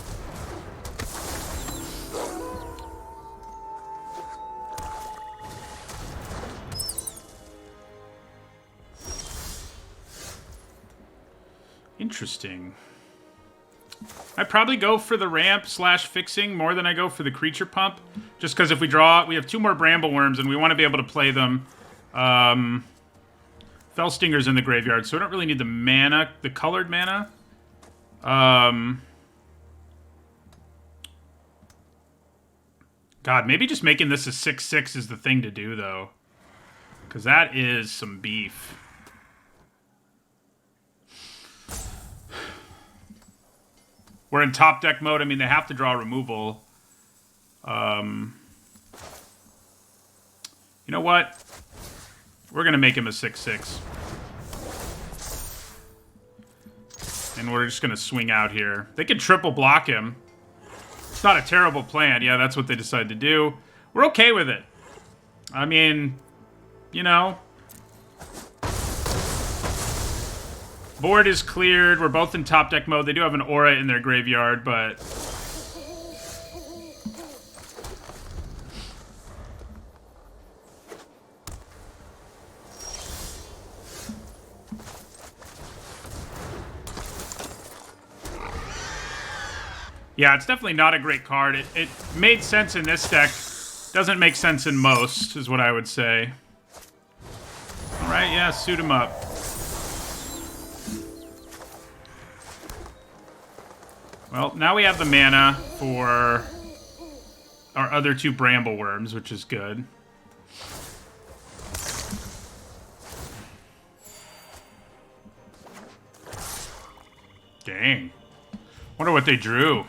Interesting. I probably go for the ramp / fixing more than I go for the creature pump. Just because if we draw, we have 2 more Brambleworms and we want to be able to play them. Fellstinger's in the graveyard, so I don't really need the mana, the colored mana. God, maybe just making this a 6/6 is the thing to do, though. Because that is some beef. We're in top deck mode. I mean, they have to draw removal. You know what? We're going to make him a 6/6. And we're just going to swing out here. They could triple block him. It's not a terrible plan. Yeah, that's what they decided to do. We're okay with it. I mean, you know. Board is cleared. We're both in top deck mode. They do have an aura in their graveyard, but... yeah, it's definitely not a great card. It made sense in this deck. Doesn't make sense in most, is what I would say. Alright, yeah, suit him up. Well, now we have the mana for our other 2 Brambleworms, which is good. Dang. Wonder what they drew.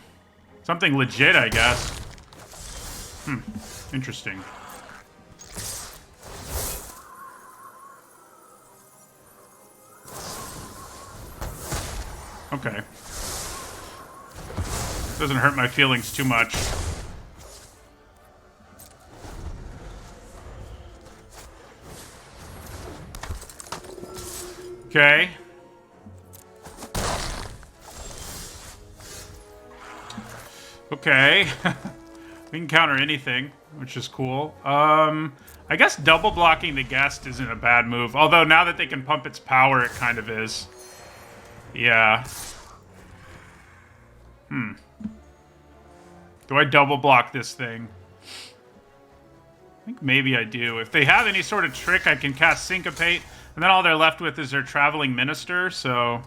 Something legit, I guess. Interesting. Okay. Doesn't hurt my feelings too much. Okay. Okay. We can counter anything, which is cool. I guess double blocking the guest isn't a bad move. Although now that they can pump its power, it kind of is. Yeah. Do I double block this thing? I think maybe I do. If they have any sort of trick, I can cast Syncopate, and then all they're left with is their Traveling Minister, so...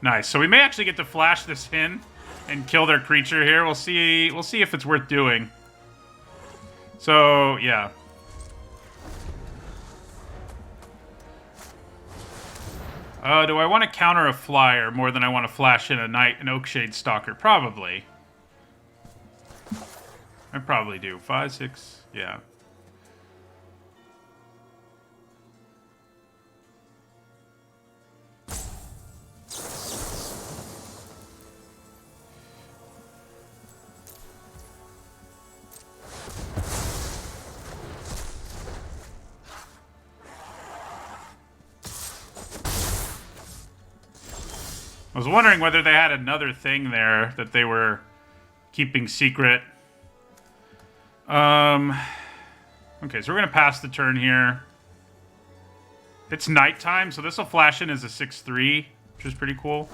Nice. So we may actually get to flash this in and kill their creature here. We'll see if it's worth doing. So, yeah. Do I want to counter a flyer more than I want to flash in an Oakshade Stalker? Probably. I probably do. 5, 6, yeah. I was wondering whether they had another thing there that they were keeping secret. Okay, so we're going to pass the turn here. It's nighttime, so this will flash in as a 6/3, which is pretty cool.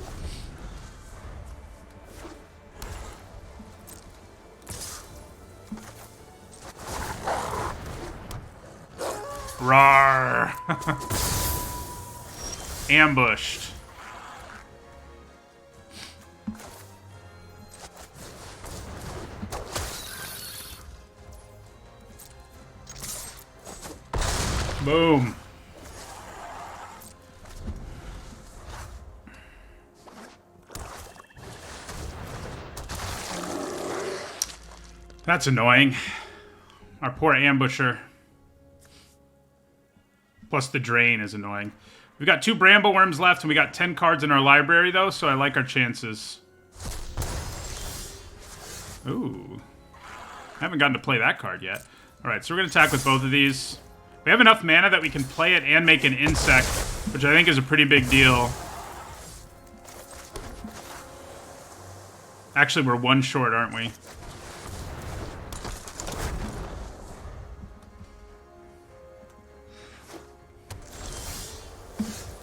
Rawr. Ambushed. Boom. That's annoying. Our poor ambusher. Plus the drain is annoying. We've got 2 bramble worms left, and we got 10 cards in our library, though, so I like our chances. Ooh. I haven't gotten to play that card yet. Alright, so we're going to attack with both of these. We have enough mana that we can play it and make an insect, which I think is a pretty big deal. Actually, we're 1 short, aren't we?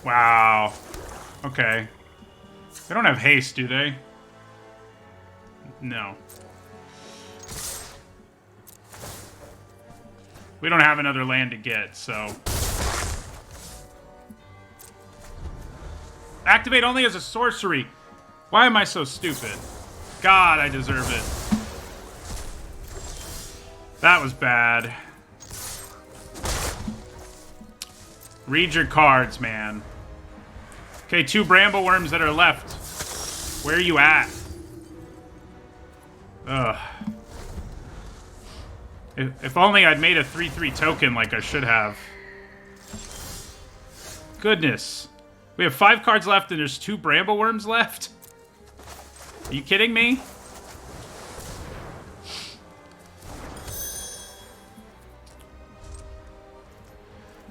Wow. Okay. They don't have haste, do they? No. We don't have another land to get, so... Activate only as a sorcery. Why am I so stupid? God, I deserve it. That was bad. Read your cards, man. Okay, 2 bramble worms that are left. Where are you at? Ugh. If only I'd made a 3/3 token like I should have. Goodness. We have 5 cards left and there's 2 bramble worms left? Are you kidding me?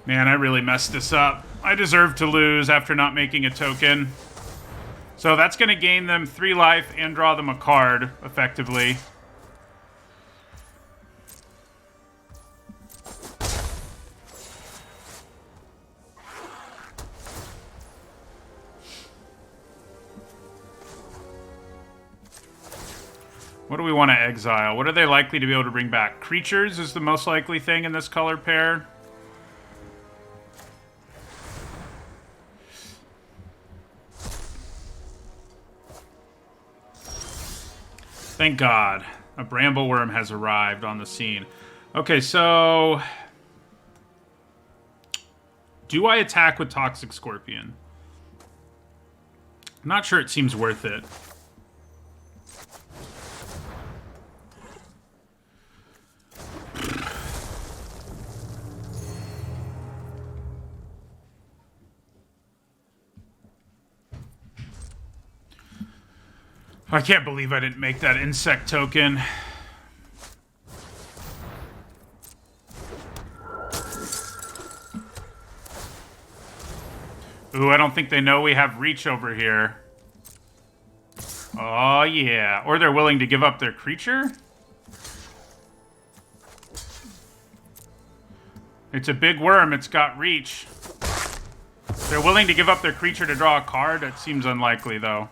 Man, I really messed this up. I deserve to lose after not making a token. So that's going to gain them 3 life and draw them a card, effectively. What do we want to exile? What are they likely to be able to bring back? Creatures is the most likely thing in this color pair. Thank God. A bramble worm has arrived on the scene. Okay, so... do I attack with Toxic Scorpion? I'm not sure it seems worth it. I can't believe I didn't make that insect token. Ooh, I don't think they know we have reach over here. Oh, yeah. Or they're willing to give up their creature? It's a big worm. It's got reach. They're willing to give up their creature to draw a card? That seems unlikely, though.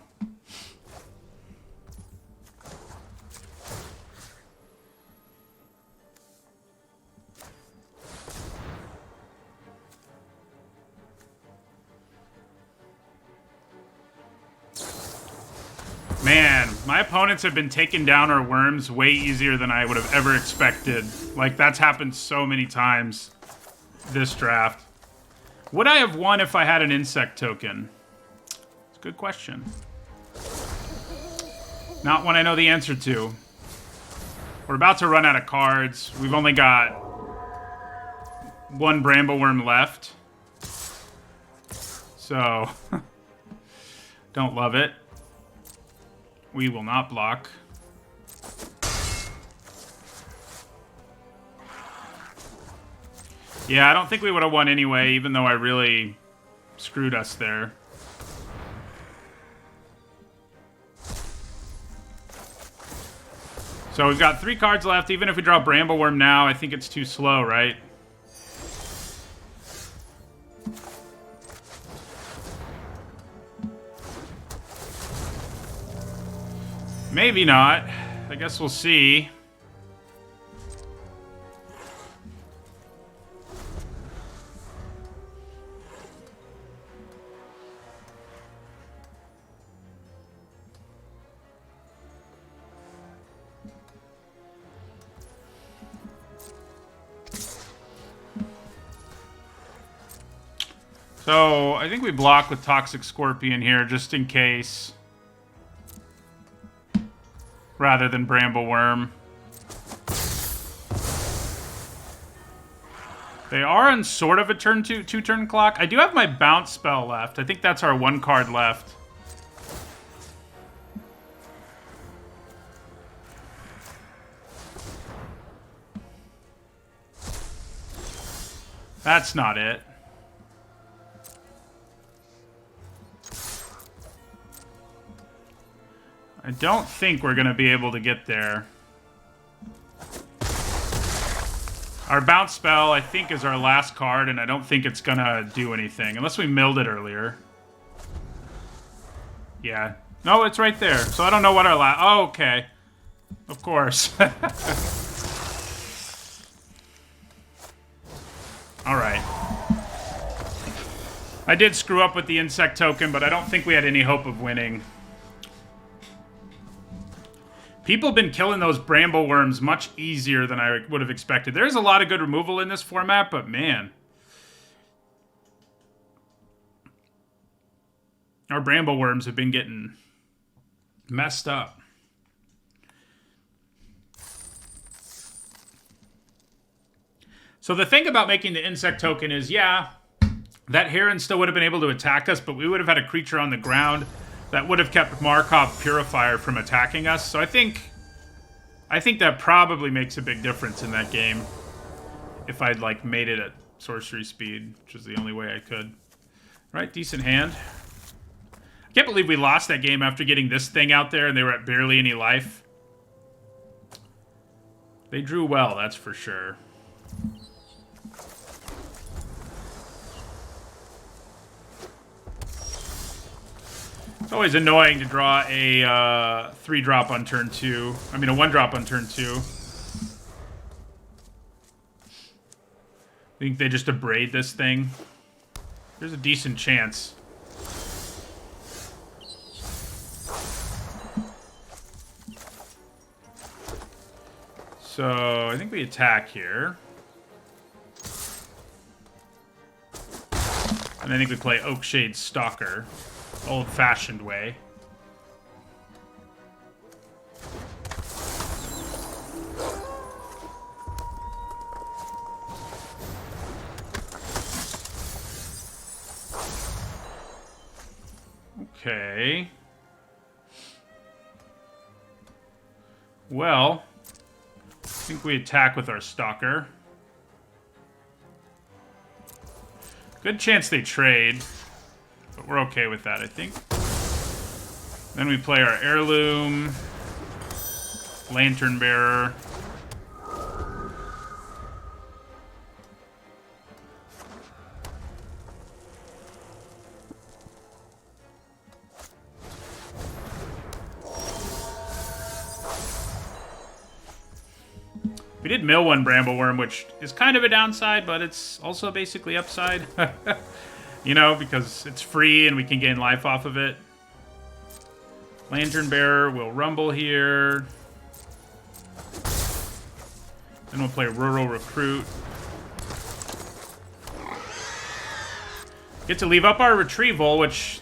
Man, my opponents have been taking down our worms way easier than I would have ever expected. Like, that's happened so many times this draft. Would I have won if I had an insect token? It's a good question. Not one I know the answer to. We're about to run out of cards. We've only got 1 brambleworm left. So, don't love it. We will not block. Yeah, I don't think we would have won anyway, even though I really screwed us there. So we've got 3 cards left. Even if we draw Brambleworm now, I think it's too slow, right? Maybe not. I guess we'll see. So, I think we block with Toxic Scorpion here, just in case. Rather than Brambleworm. They are on sort of a turn 2-turn clock. I do have my bounce spell left. I think that's our 1 card left. That's not it. I don't think we're going to be able to get there. Our bounce spell, I think, is our last card, and I don't think it's going to do anything. Unless we milled it earlier. Yeah. No, it's right there. So I don't know what our last... Oh, okay. Of course. Alright. I did screw up with the insect token, but I don't think we had any hope of winning. People have been killing those Brambleworms much easier than I would have expected. There's a lot of good removal in this format, but man. Our Brambleworms have been getting messed up. So the thing about making the insect token is, yeah, that Heron still would have been able to attack us, but we would have had a creature on the ground that would have kept Markov Purifier from attacking us. So I think that probably makes a big difference in that game. If I'd, like, made it at sorcery speed, which is the only way I could. Right, decent hand. I can't believe we lost that game after getting this thing out there and they were at barely any life. They drew well, that's for sure. It's always annoying to draw a 3-drop on turn 2. I mean, a 1-drop on turn 2. Think they just abrade this thing? There's a decent chance. So, I think we attack here. And I think we play Oakshade Stalker. Old-fashioned way. Okay. Well, I think we attack with our Stalker. Good chance they trade. But we're okay with that, I think. Then we play our Heirloom, Lantern Bearer. We did mill 1 Brambleworm, which is kind of a downside, but it's also basically upside. You know, because it's free and we can gain life off of it. Lantern Bearer will rumble here. Then we'll play Rural Recruit. Get to leave up our Retrieval, which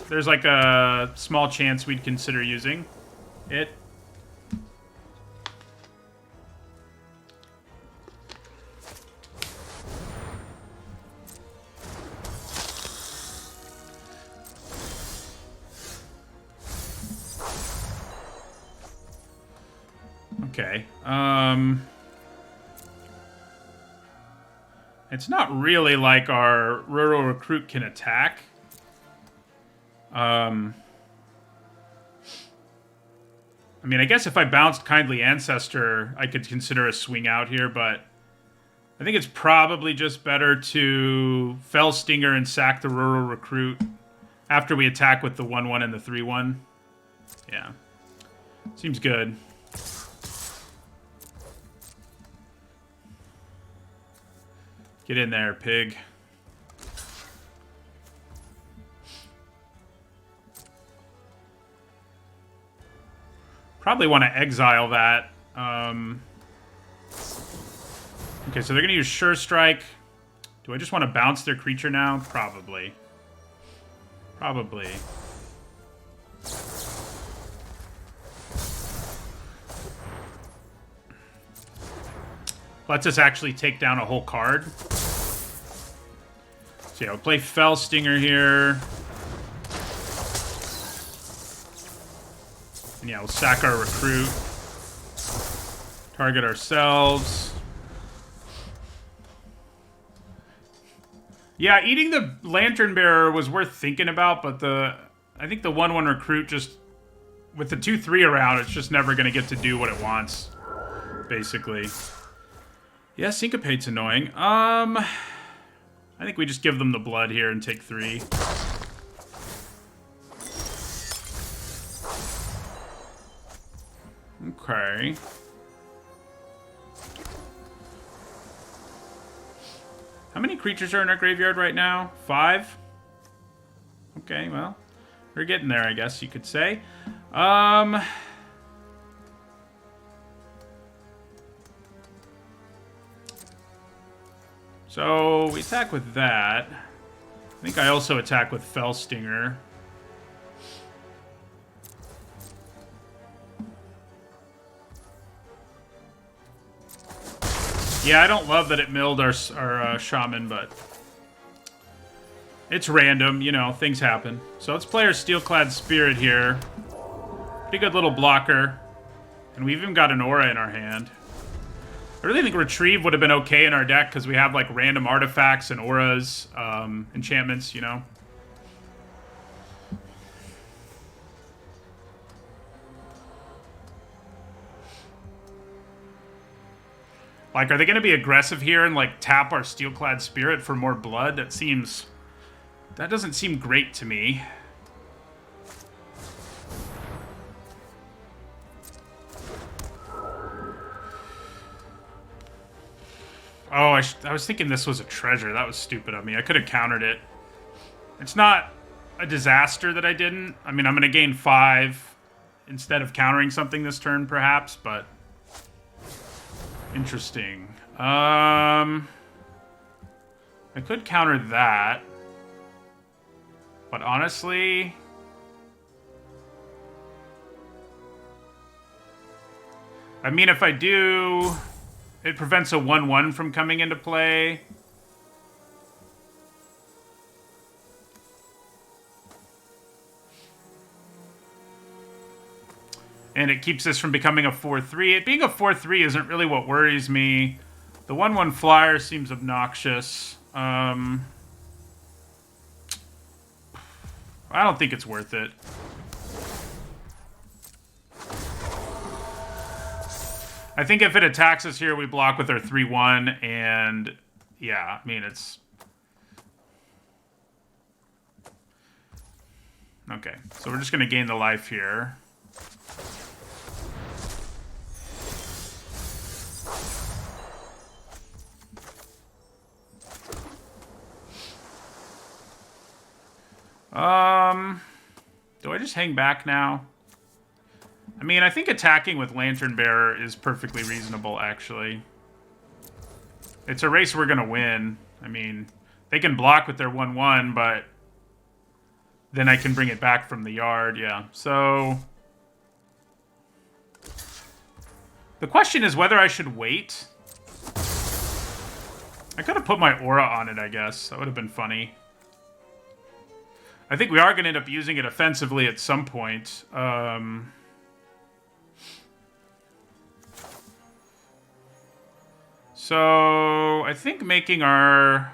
there's like a small chance we'd consider using it. Okay. It's not really like our Rural Recruit can attack. I mean, I guess if I bounced Kindly Ancestor, I could consider a swing out here, but I think it's probably just better to Fell Stinger and sack the Rural Recruit after we attack with the 1-1 and the 3-1. Yeah. Seems good. Get in there, pig. Probably want to exile that. Okay, so they're going to use Sure Strike. Do I just want to bounce their creature now? Probably. Probably. Lets us actually take down a whole card. So yeah, we'll play Fell Stinger here. And yeah, we'll sack our recruit. Target ourselves. Yeah, eating the Lantern Bearer was worth thinking about, but I think the 1-1 recruit just with the 2-3 around, it's just never gonna get to do what it wants, basically. Yeah, Syncopate's annoying. I think we just give them the blood here and take 3. Okay. How many creatures are in our graveyard right now? 5? Okay, well, we're getting there, I guess you could say. So we attack with that. I think I also attack with Fell Stinger. Yeah, I don't love that it milled our Shaman, but it's random, you know, things happen. So let's play our Steelclad Spirit here. Pretty good little blocker. And we've even got an Aura in our hand. I really think Retrieve would have been okay in our deck because we have, like, random artifacts and auras, enchantments, you know. Like, are they going to be aggressive here and, like, tap our Steelclad Spirit for more blood? That doesn't seem great to me. Oh, I was thinking this was a treasure. That was stupid of me. I could have countered it. It's not a disaster that I didn't. I mean, I'm going to gain 5 instead of countering something this turn, perhaps, but... Interesting. I could counter that. But honestly... I mean, if I do... It prevents a 1-1 from coming into play. And it keeps this from becoming a 4-3. It being a 4-3 isn't really what worries me. The 1-1 flyer seems obnoxious. I don't think it's worth it. I think if it attacks us here, we block with our 3-1, and yeah, I mean, it's... Okay, so we're just going to gain the life here. Do I just hang back now? I mean, I think attacking with Lantern Bearer is perfectly reasonable, actually. It's a race we're going to win. I mean, they can block with their 1-1, but then I can bring it back from the yard, yeah. So, the question is whether I should wait. I could have put my aura on it, I guess. That would have been funny. I think we are going to end up using it offensively at some point. So, I think making our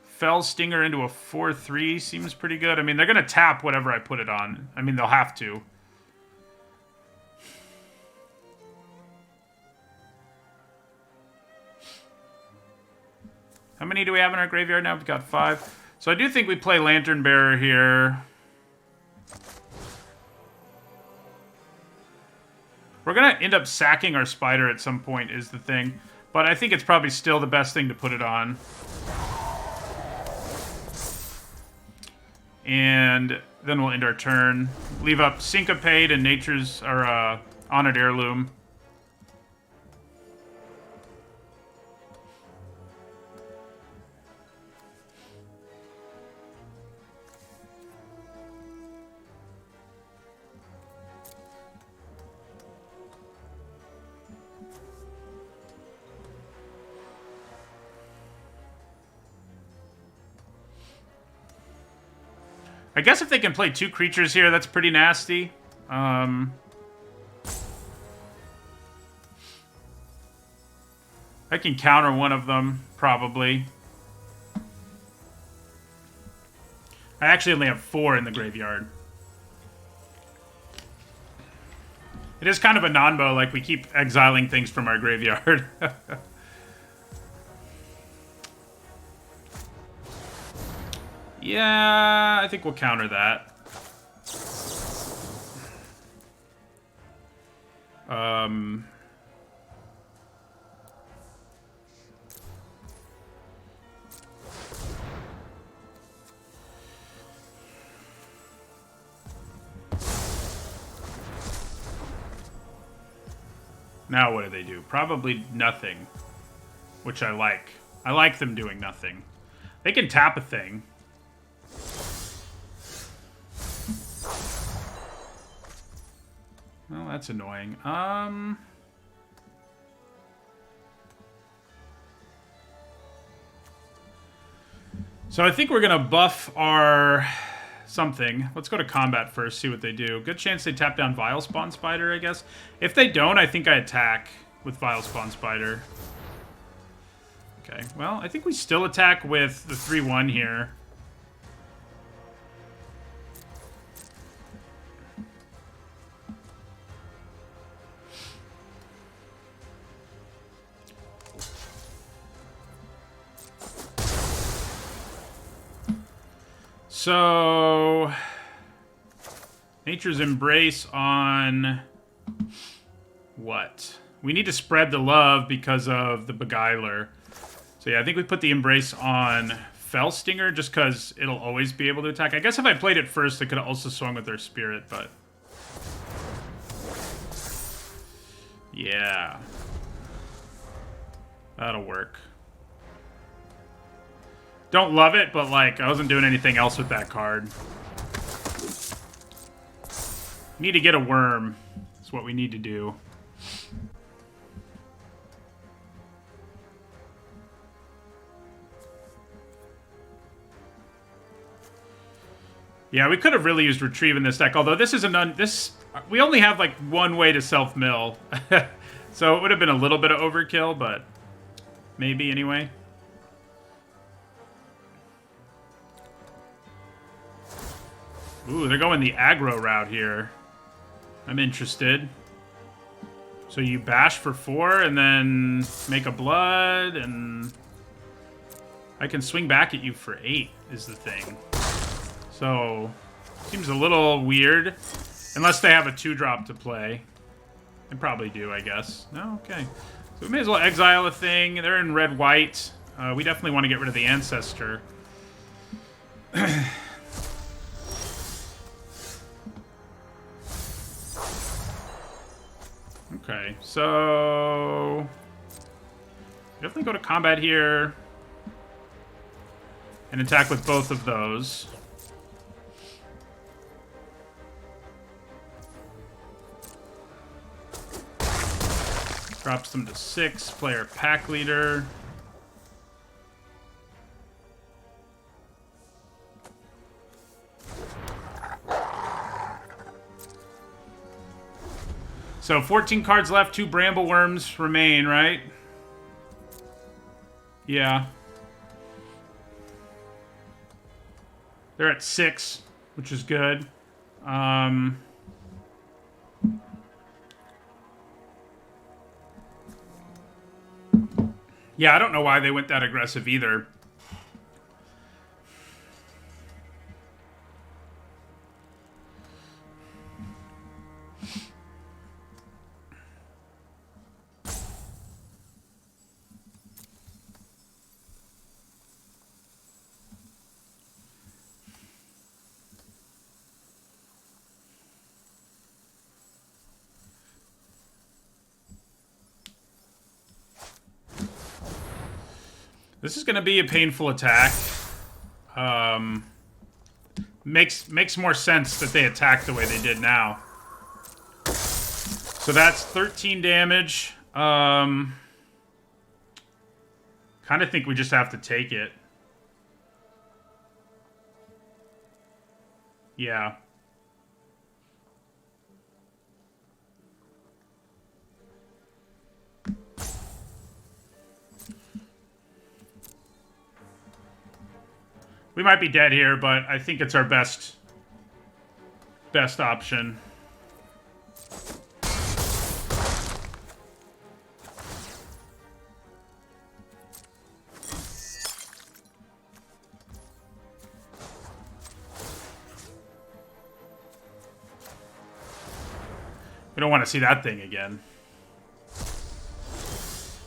Fell Stinger into a 4-3 seems pretty good. I mean, they're going to tap whatever I put it on. I mean, they'll have to. How many do we have in our graveyard now? We've got 5. So I do think we play Lantern Bearer here. We're going to end up sacking our Spider at some point is the thing. But I think it's probably still the best thing to put it on. And then we'll end our turn. Leave up Syncopate and Nature's, or Honored Heirloom. I guess if they can play 2 creatures here, that's pretty nasty. I can counter one of them, probably. I actually only have 4 in the graveyard. It is kind of a non-bo, like we keep exiling things from our graveyard. Yeah, I think we'll counter that. Now what do they do? Probably nothing, which I like. I like them doing nothing. They can tap a thing. Well, that's annoying. So I think we're gonna buff our something. Let's go to combat first, see what they do. Good chance they tap down Vile Spawn Spider, I guess. If they don't, I think I attack with Vile Spawn Spider. Okay, well, I think we still attack with the 3/1 here. So, Nature's Embrace on what? We need to spread the love because of the Beguiler. So yeah, I think we put the Embrace on Fellstinger just because it'll always be able to attack. I guess if I played it first, I could have also swung with their Spirit, but... yeah. That'll work. Don't love it, but, like, I wasn't doing anything else with that card. Need to get a worm. That's what we need to do. Yeah, we could have really used Retrieve in this deck, although this is we only have, like, one way to self-mill. So it would have been a little bit of overkill, but maybe anyway. Ooh, they're going the aggro route here. I'm interested. So you bash for 4 and then make a blood, and I can swing back at you for 8 is the thing. So, seems a little weird. Unless they have a 2-drop to play. They probably do, I guess. No, okay. So we may as well exile a thing. They're in red-white. We definitely want to get rid of the Ancestor. Okay, so... definitely go to combat here. And attack with both of those. Drops them to 6. Player pack leader. So 14 cards left, 2 Bramble Worms remain, right? Yeah. They're at 6, which is good. Yeah, I don't know why they went that aggressive either. This is going to be a painful attack. Makes more sense that they attack the way they did now. So that's 13 damage. Kind of think we just have to take it. Yeah. We might be dead here, but I think it's our best option. We don't want to see that thing again.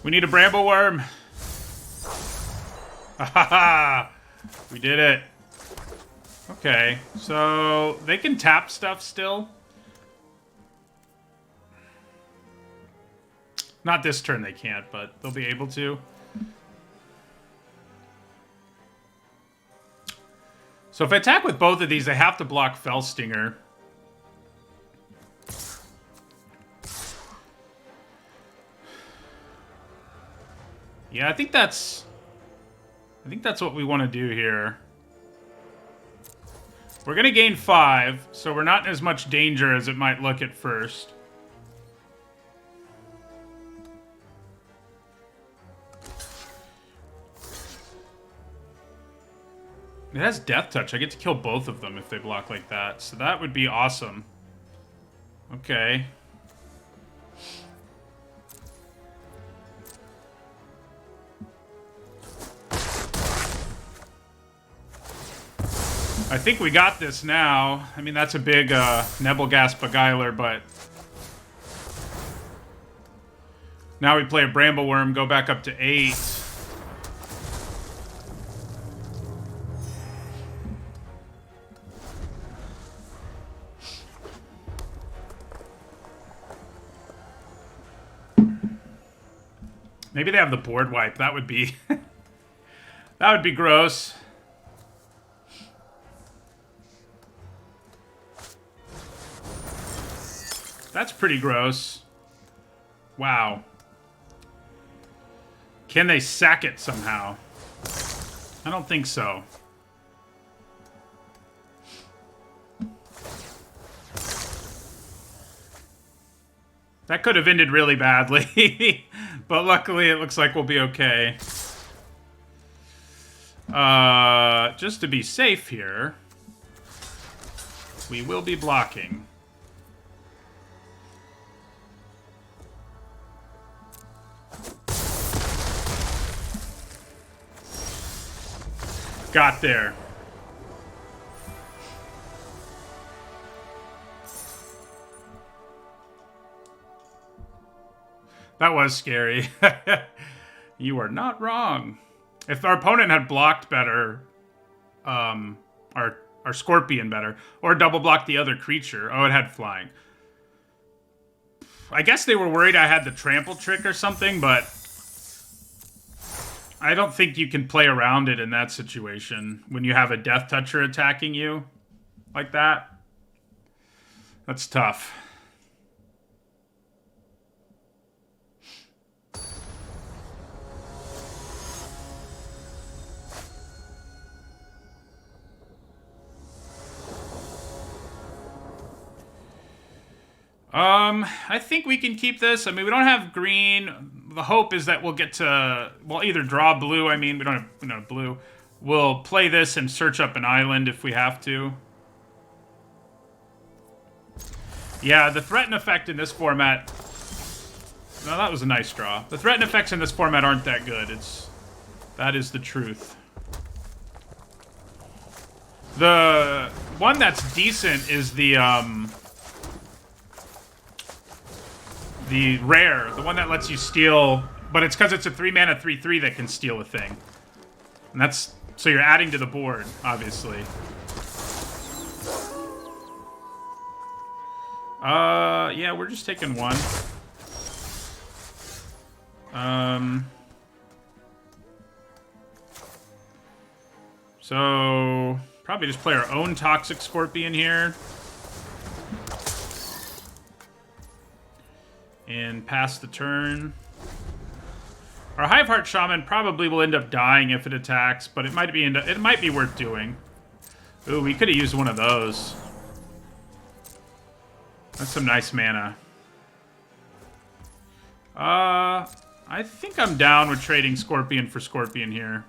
We need a bramble worm. Ha ha ha! We did it. Okay, so they can tap stuff still. Not this turn they can't, but they'll be able to. So if I attack with both of these, I have to block Fellstinger. Yeah, I think that's what we want to do here. We're going to gain 5, so we're not in as much danger as it might look at first. It has Death Touch. I get to kill both of them if they block like that, so that would be awesome. Okay. I think we got this now. I mean, that's a big Nebelgast Beguiler, but... Now we play a Brambleworm, go back up to 8. Maybe they have the board wipe. That would be... that would be gross. That's pretty gross. Wow. Can they sack it somehow? I don't think so. That could have ended really badly. But luckily it looks like we'll be okay. Just to be safe here, we will be blocking. Got there. That was scary. You are not wrong. If our opponent had blocked better, our Scorpion better, or double blocked the other creature. Oh, it had flying. I guess they were worried I had the trample trick or something, but I don't think you can play around it in that situation when you have a Death Toucher attacking you like that. That's tough. I think we can keep this. I mean, we don't have green. The hope is that we'll get to... We'll either draw blue. I mean, we don't have blue. We'll play this and search up an island if we have to. Yeah, the threaten effect in this format No, that was a nice draw. The threatened effects in this format aren't that good. That is the truth. The one that's decent is the rare, the one that lets you steal, but it's because it's a 3-mana 3/3 that can steal a thing. And that's, so you're adding to the board, obviously. Yeah, we're just taking one. So probably just play our own Toxic Scorpion here. And pass the turn. Our Hiveheart Shaman probably will end up dying if it attacks, but it might be worth doing. Ooh, we could have used one of those. That's some nice mana. I think I'm down with trading Scorpion for Scorpion here.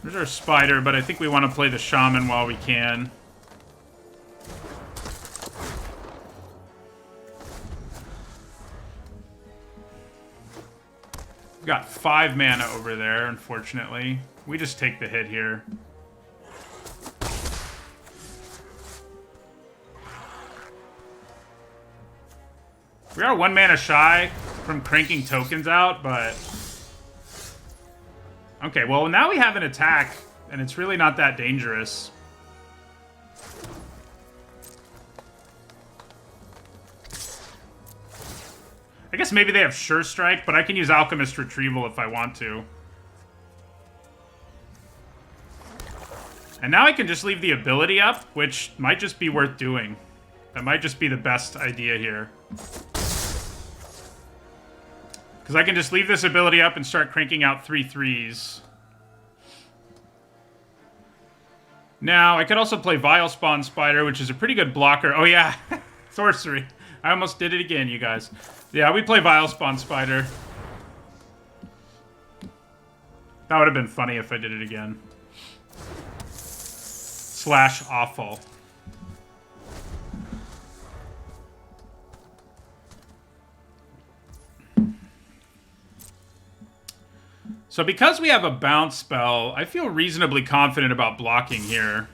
There's our Spider, but I think we want to play the Shaman while we can. We've got 5 mana over there, unfortunately. We just take the hit here. We are 1 mana shy from cranking tokens out, but... Okay, well, now we have an attack, and it's really not that dangerous. I guess maybe they have Sure Strike, but I can use Alchemist Retrieval if I want to. And now I can just leave the ability up, which might just be worth doing. That might just be the best idea here. Because I can just leave this ability up and start cranking out 3/3s. Now, I could also play Vile Spawn Spider, which is a pretty good blocker. Oh yeah, sorcery. I almost did it again, you guys. Yeah, we play Vile Spawn Spider. That would have been funny if I did it again. / awful. So because we have a bounce spell, I feel reasonably confident about blocking here.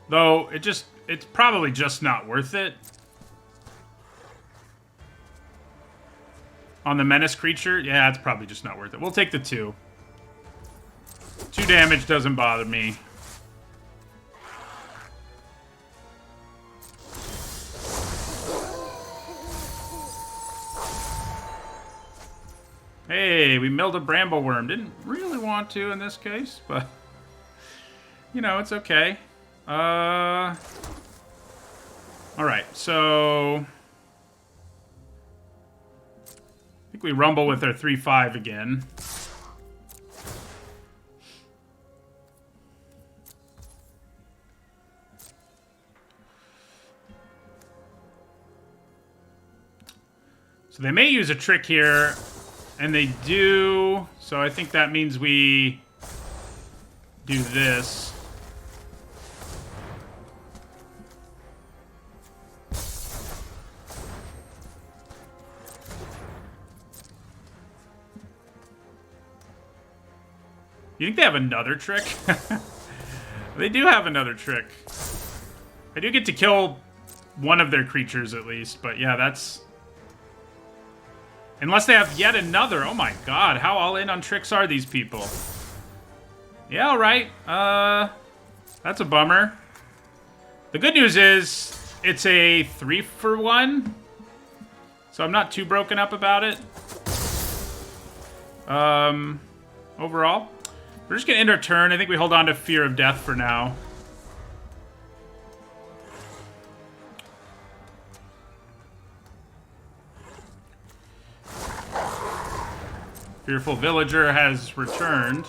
Though, it's probably just not worth it. On the Menace creature? Yeah, it's probably just not worth it. We'll take the 2. 2 damage doesn't bother me. Hey, we milled a Brambleworm. Didn't really want to in this case, but... You know, it's okay. Alright, so... I think we rumble with our 3/5 again. So they may use a trick here, and they do, so I think that means we do this. You think they have another trick? They do have another trick. I do get to kill one of their creatures at least, but yeah, that's... Unless they have yet another. Oh my god, how all in on tricks are these people? Yeah, alright. That's a bummer. The good news is, it's a 3-for-1. So I'm not too broken up about it. Overall. We're just gonna end our turn. I think we hold on to Fear of Death for now. Fearful Villager has returned.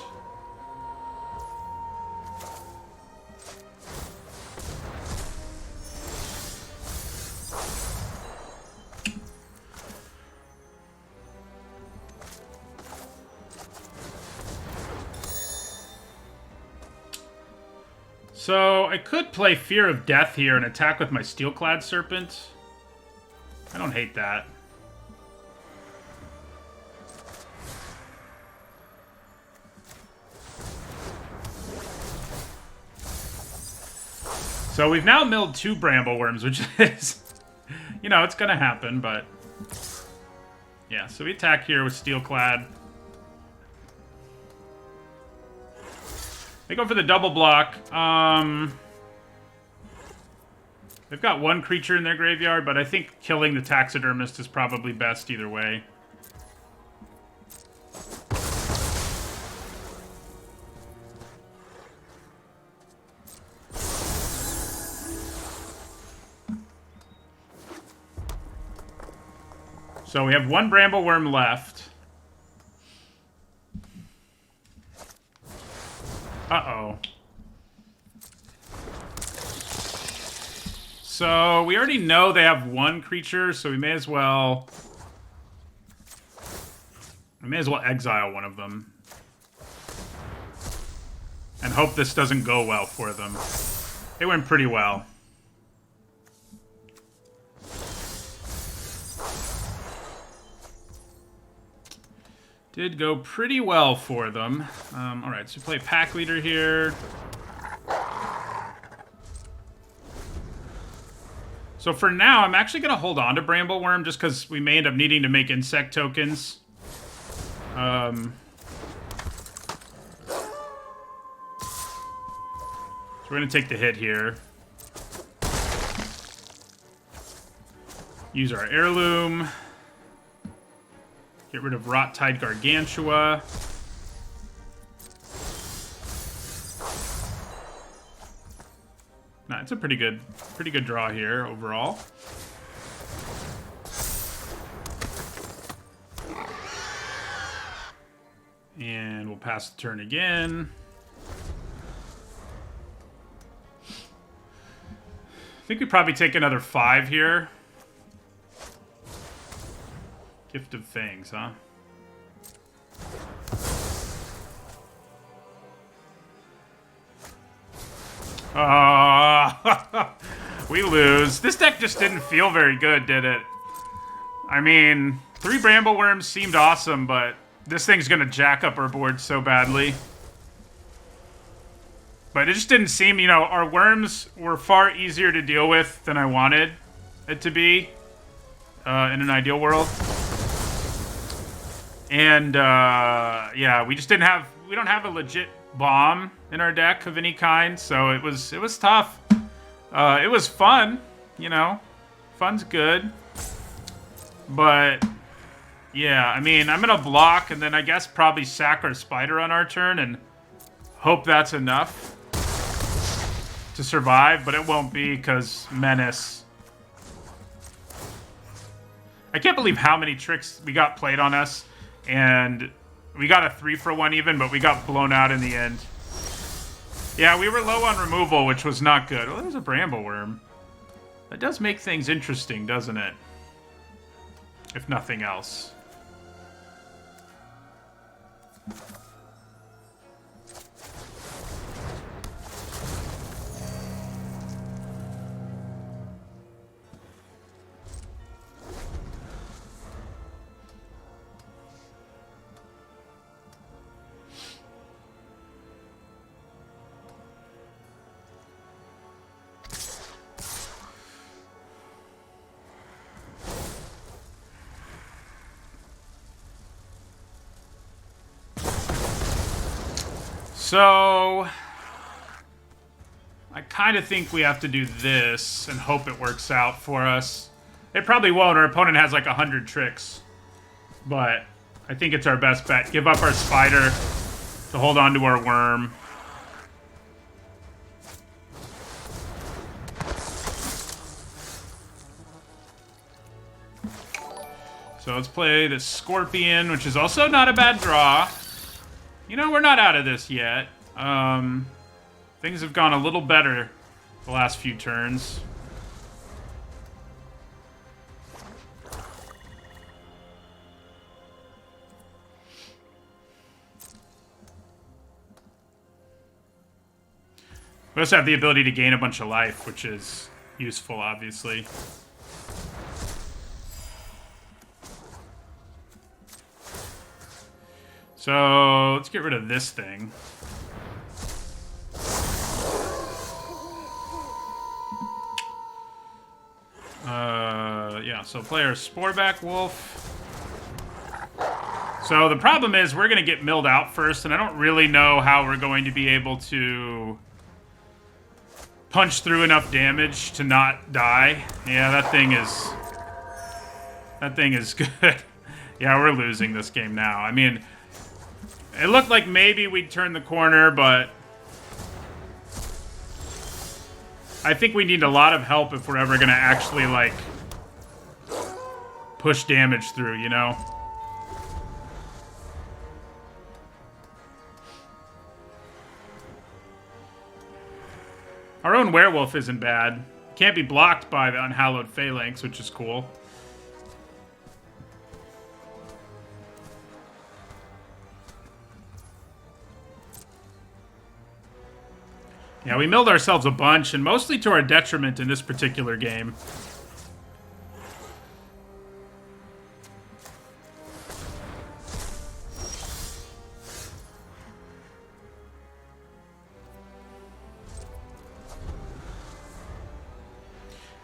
So I could play Fear of Death here and attack with my Steelclad Serpent. I don't hate that. So we've now milled 2 Brambleworms, which is, you know, it's going to happen, but... Yeah, so we attack here with Steelclad. They go for the double block. They've got 1 creature in their graveyard, but I think killing the Taxidermist is probably best either way. So we have 1 Brambleworm left. Uh-oh. So we already know they have 1 creature, so we may as well exile one of them. And hope this doesn't go well for them. It went pretty well. Did go pretty well for them. Alright, so play Pack Leader here. So for now, I'm actually going to hold on to Brambleworm just because we may end up needing to make insect tokens. So we're going to take the hit here. Use our Heirloom. Get rid of Rot-Tide Gargantua. Nah, it's a pretty good draw here overall. And we'll pass the turn again. I think we probably take another 5 here. Gift of Fangs, huh? We lose. This deck just didn't feel very good, did it? I mean, 3 Brambleworms seemed awesome, but this thing's gonna jack up our board so badly. But it just didn't seem, you know, our worms were far easier to deal with than I wanted it to be in an ideal world. And, yeah, we just didn't have... We don't have a legit bomb in our deck of any kind, so it was tough. It was fun, you know. Fun's good. But, yeah, I mean, I'm gonna block and then I guess probably sack our Spider on our turn and hope that's enough to survive, but it won't be because Menace. I can't believe how many tricks we got played on us. And we got a 3-for-1 even, but we got blown out in the end. Yeah, we were low on removal, which was not good. Oh, there's a Brambleworm. That does make things interesting, doesn't it? If nothing else. So, I kind of think we have to do this and hope it works out for us. It probably won't. Our opponent has like 100 tricks. But I think it's our best bet. Give up our Spider to hold on to our Worm. So let's play the Scorpion, which is also not a bad draw. You know, we're not out of this yet. Things have gone a little better the last few turns. We also have the ability to gain a bunch of life, which is useful, obviously. So let's get rid of this thing. Yeah, so play our Sporeback Wolf. So the problem is we're going to get milled out first, and I don't really know how we're going to be able to punch through enough damage to not die. Yeah, that thing is good. Yeah, we're losing this game now. I mean, it looked like maybe we'd turn the corner, but I think we need a lot of help if we're ever going to actually, like, push damage through, you know? Our own werewolf isn't bad. Can't be blocked by the Unhallowed Phalanx, which is cool. Yeah, we milled ourselves a bunch, and mostly to our detriment in this particular game.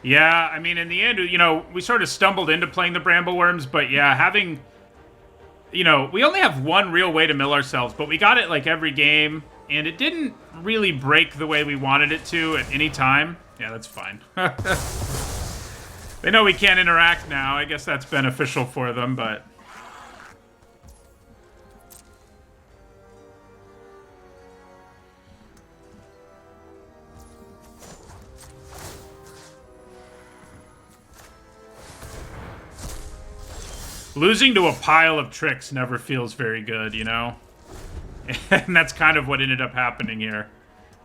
Yeah, I mean, in the end, you know, we sort of stumbled into playing the Brambleworms, but yeah, having, you know, we only have one real way to mill ourselves, but we got it like every game, and it didn't really break the way we wanted it to at any time. Yeah, that's fine. They know we can't interact now. I guess that's beneficial for them, but... Losing to a pile of tricks never feels very good, you know? And that's kind of what ended up happening here.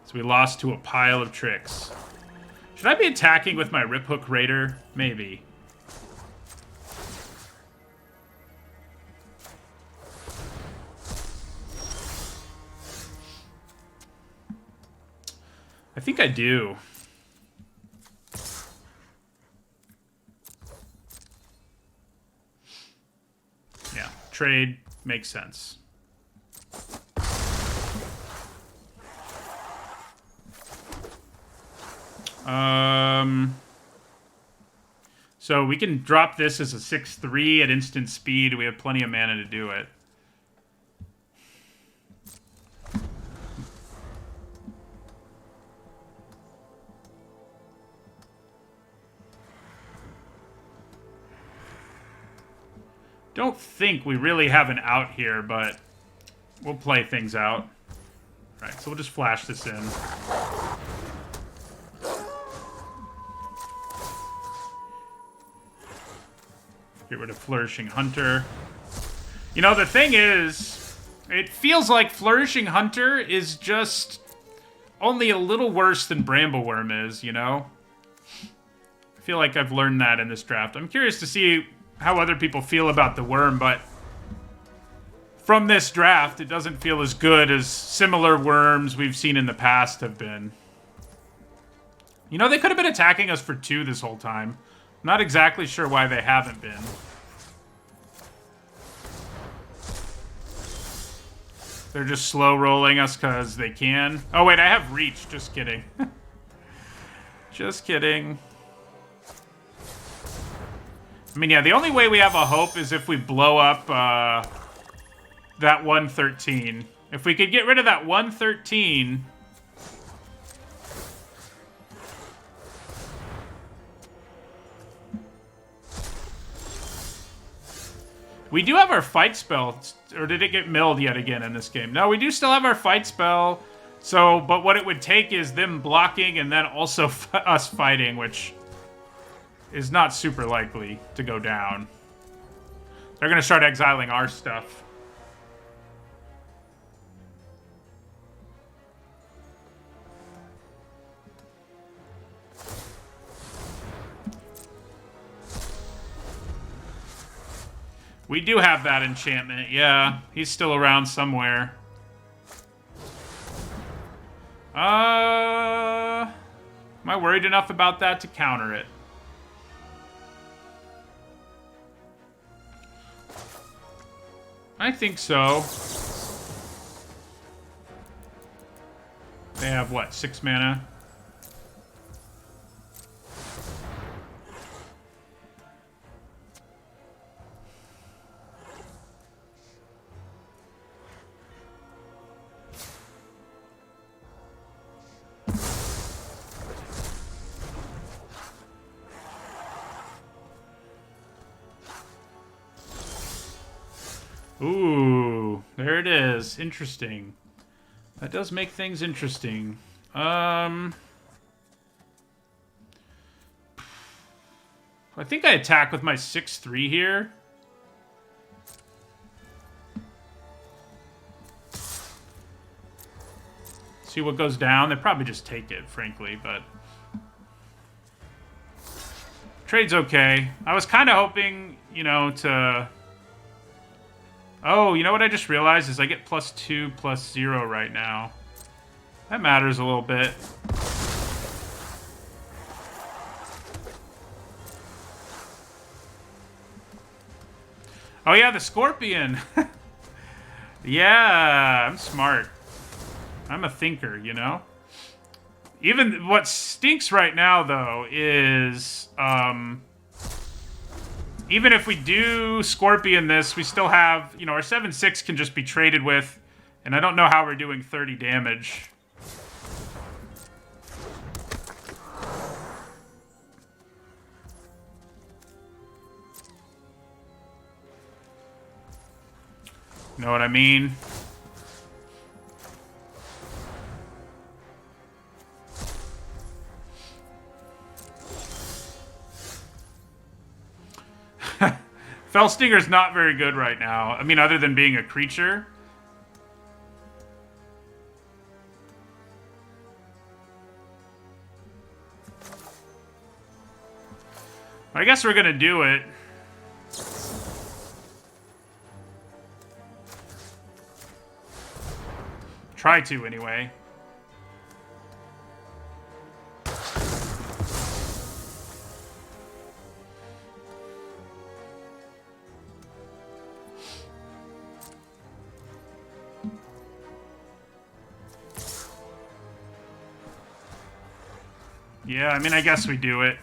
So we lost to a pile of tricks. Should I be attacking with my Rip Hook Raider? Maybe. I think I do. Yeah, trade makes sense. So we can drop this as a 6/3 at instant speed. We have plenty of mana to do it. Don't think we really have an out here, but we'll play things out. All right, so we'll just flash this in. Get rid of Flourishing Hunter. You know, the thing is, it feels like Flourishing Hunter is just only a little worse than Brambleworm is, you know? I feel like I've learned that in this draft. I'm curious to see how other people feel about the worm, but from this draft, it doesn't feel as good as similar worms we've seen in the past have been. You know, they could have been attacking us for 2 this whole time. Not exactly sure why they haven't been. They're just slow rolling us because they can. Oh wait, I have reach. Just kidding. Just kidding. I mean, yeah, the only way we have a hope is if we blow up that 113. If we could get rid of that 113... We do have our fight spell, or did it get milled yet again in this game? No, we do still have our fight spell. So, but what it would take is them blocking and then also us fighting, which is not super likely to go down. They're going to start exiling our stuff. We do have that enchantment, yeah. He's still around somewhere. Am I worried enough about that to counter it? I think so. They have, what, 6 mana? Ooh, there it is. Interesting. That does make things interesting. I think I attack with my 6/3 here. See what goes down. They probably just take it, frankly, but trade's okay. I was kind of hoping, you know, to... Oh, you know what I just realized is I get +2, +0 right now. That matters a little bit. Oh yeah, the Scorpion. Yeah, I'm smart. I'm a thinker, you know? Even what stinks right now, though, is... even if we do Scorpion this, we still have... You know, our 7/6 can just be traded with, and I don't know how we're doing 30 damage. Know what I mean? Fellstinger's not very good right now. I mean, other than being a creature. I guess we're gonna do it. Try to, anyway. Yeah, I mean, I guess we do it.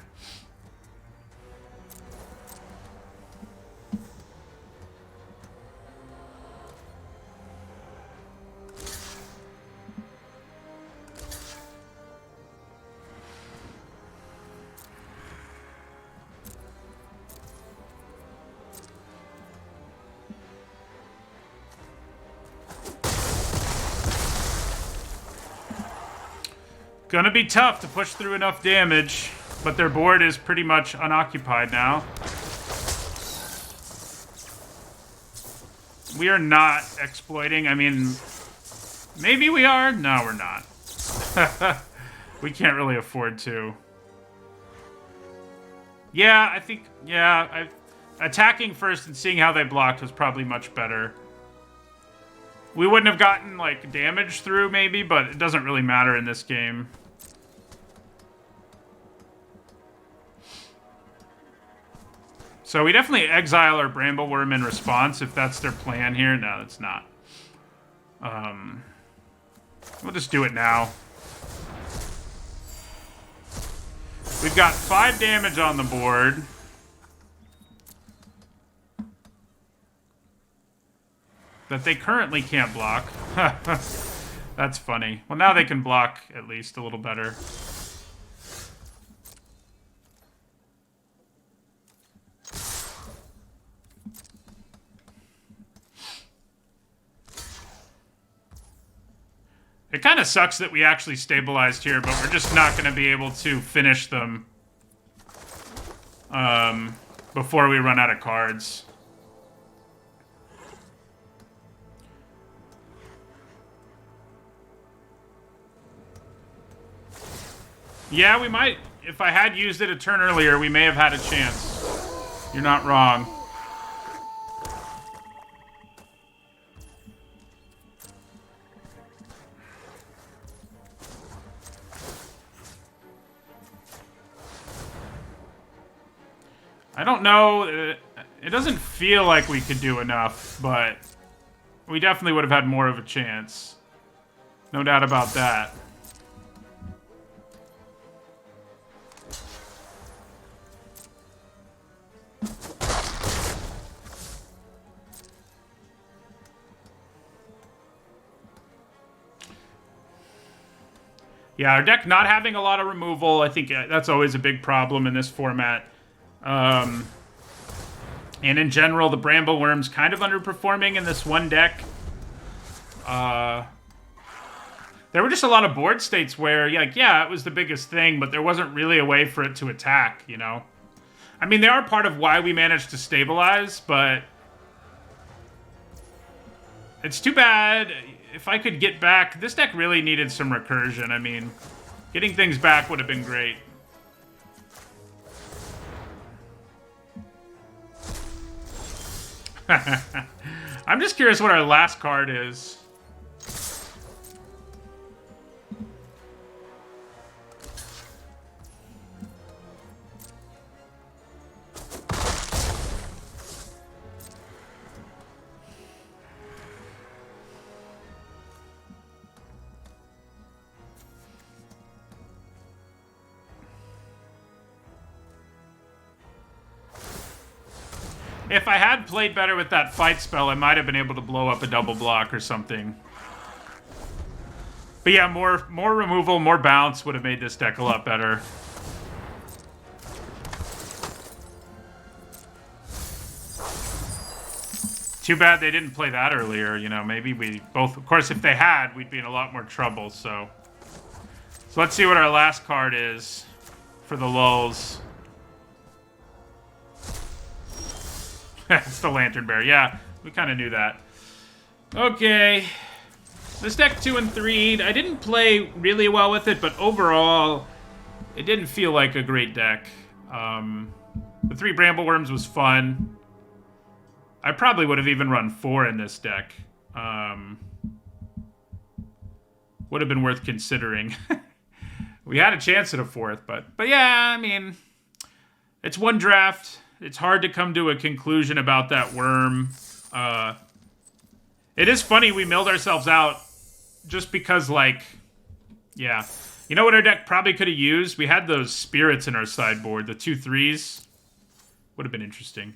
Gonna be tough to push through enough damage, but their board is pretty much unoccupied now. We are not exploiting. I mean, maybe we are? No, we're not. We can't really afford to. Yeah, I think, yeah, attacking first and seeing how they blocked was probably much better. We wouldn't have gotten, like, damage through, maybe, but it doesn't really matter in this game. So we definitely exile our Brambleworm in response, if that's their plan here. No, that's not. We'll just do it now. We've got 5 damage on the board. That they currently can't block. That's funny. Well, now they can block at least a little better. It kind of sucks that we actually stabilized here, but we're just not going to be able to finish them before we run out of cards. Yeah, we might. If I had used it a turn earlier, we may have had a chance. You're not wrong. I don't know. It doesn't feel like we could do enough, but we definitely would have had more of a chance. No doubt about that. Yeah, our deck not having a lot of removal, I think that's always a big problem in this format. And in general, the Bramble Worm's kind of underperforming in this one deck. There were just a lot of board states where, like, yeah, it was the biggest thing, but there wasn't really a way for it to attack, you know? I mean, they are part of why we managed to stabilize, but it's too bad. If I could get back... This deck really needed some recursion. I mean, getting things back would have been great. I'm just curious what our last card is. If I had played better with that fight spell, I might have been able to blow up a double block or something. But yeah, more removal, more bounce would have made this deck a lot better. Too bad they didn't play that earlier, you know, maybe we both... Of course, if they had, we'd be in a lot more trouble, so... So let's see what our last card is for the lulz. It's the Lantern Bear. Yeah, we kind of knew that. Okay. This deck 2 and 3, I didn't play really well with it, but overall, it didn't feel like a great deck. The 3 Bramble Worms was fun. I probably would have even run 4 in this deck. Would have been worth considering. We had a chance at a 4th, but yeah, I mean, it's one draft. It's hard to come to a conclusion about that worm. It is funny we milled ourselves out just because, like, yeah. You know what our deck probably could have used? We had those spirits in our sideboard, the 2/3s. Would have been interesting.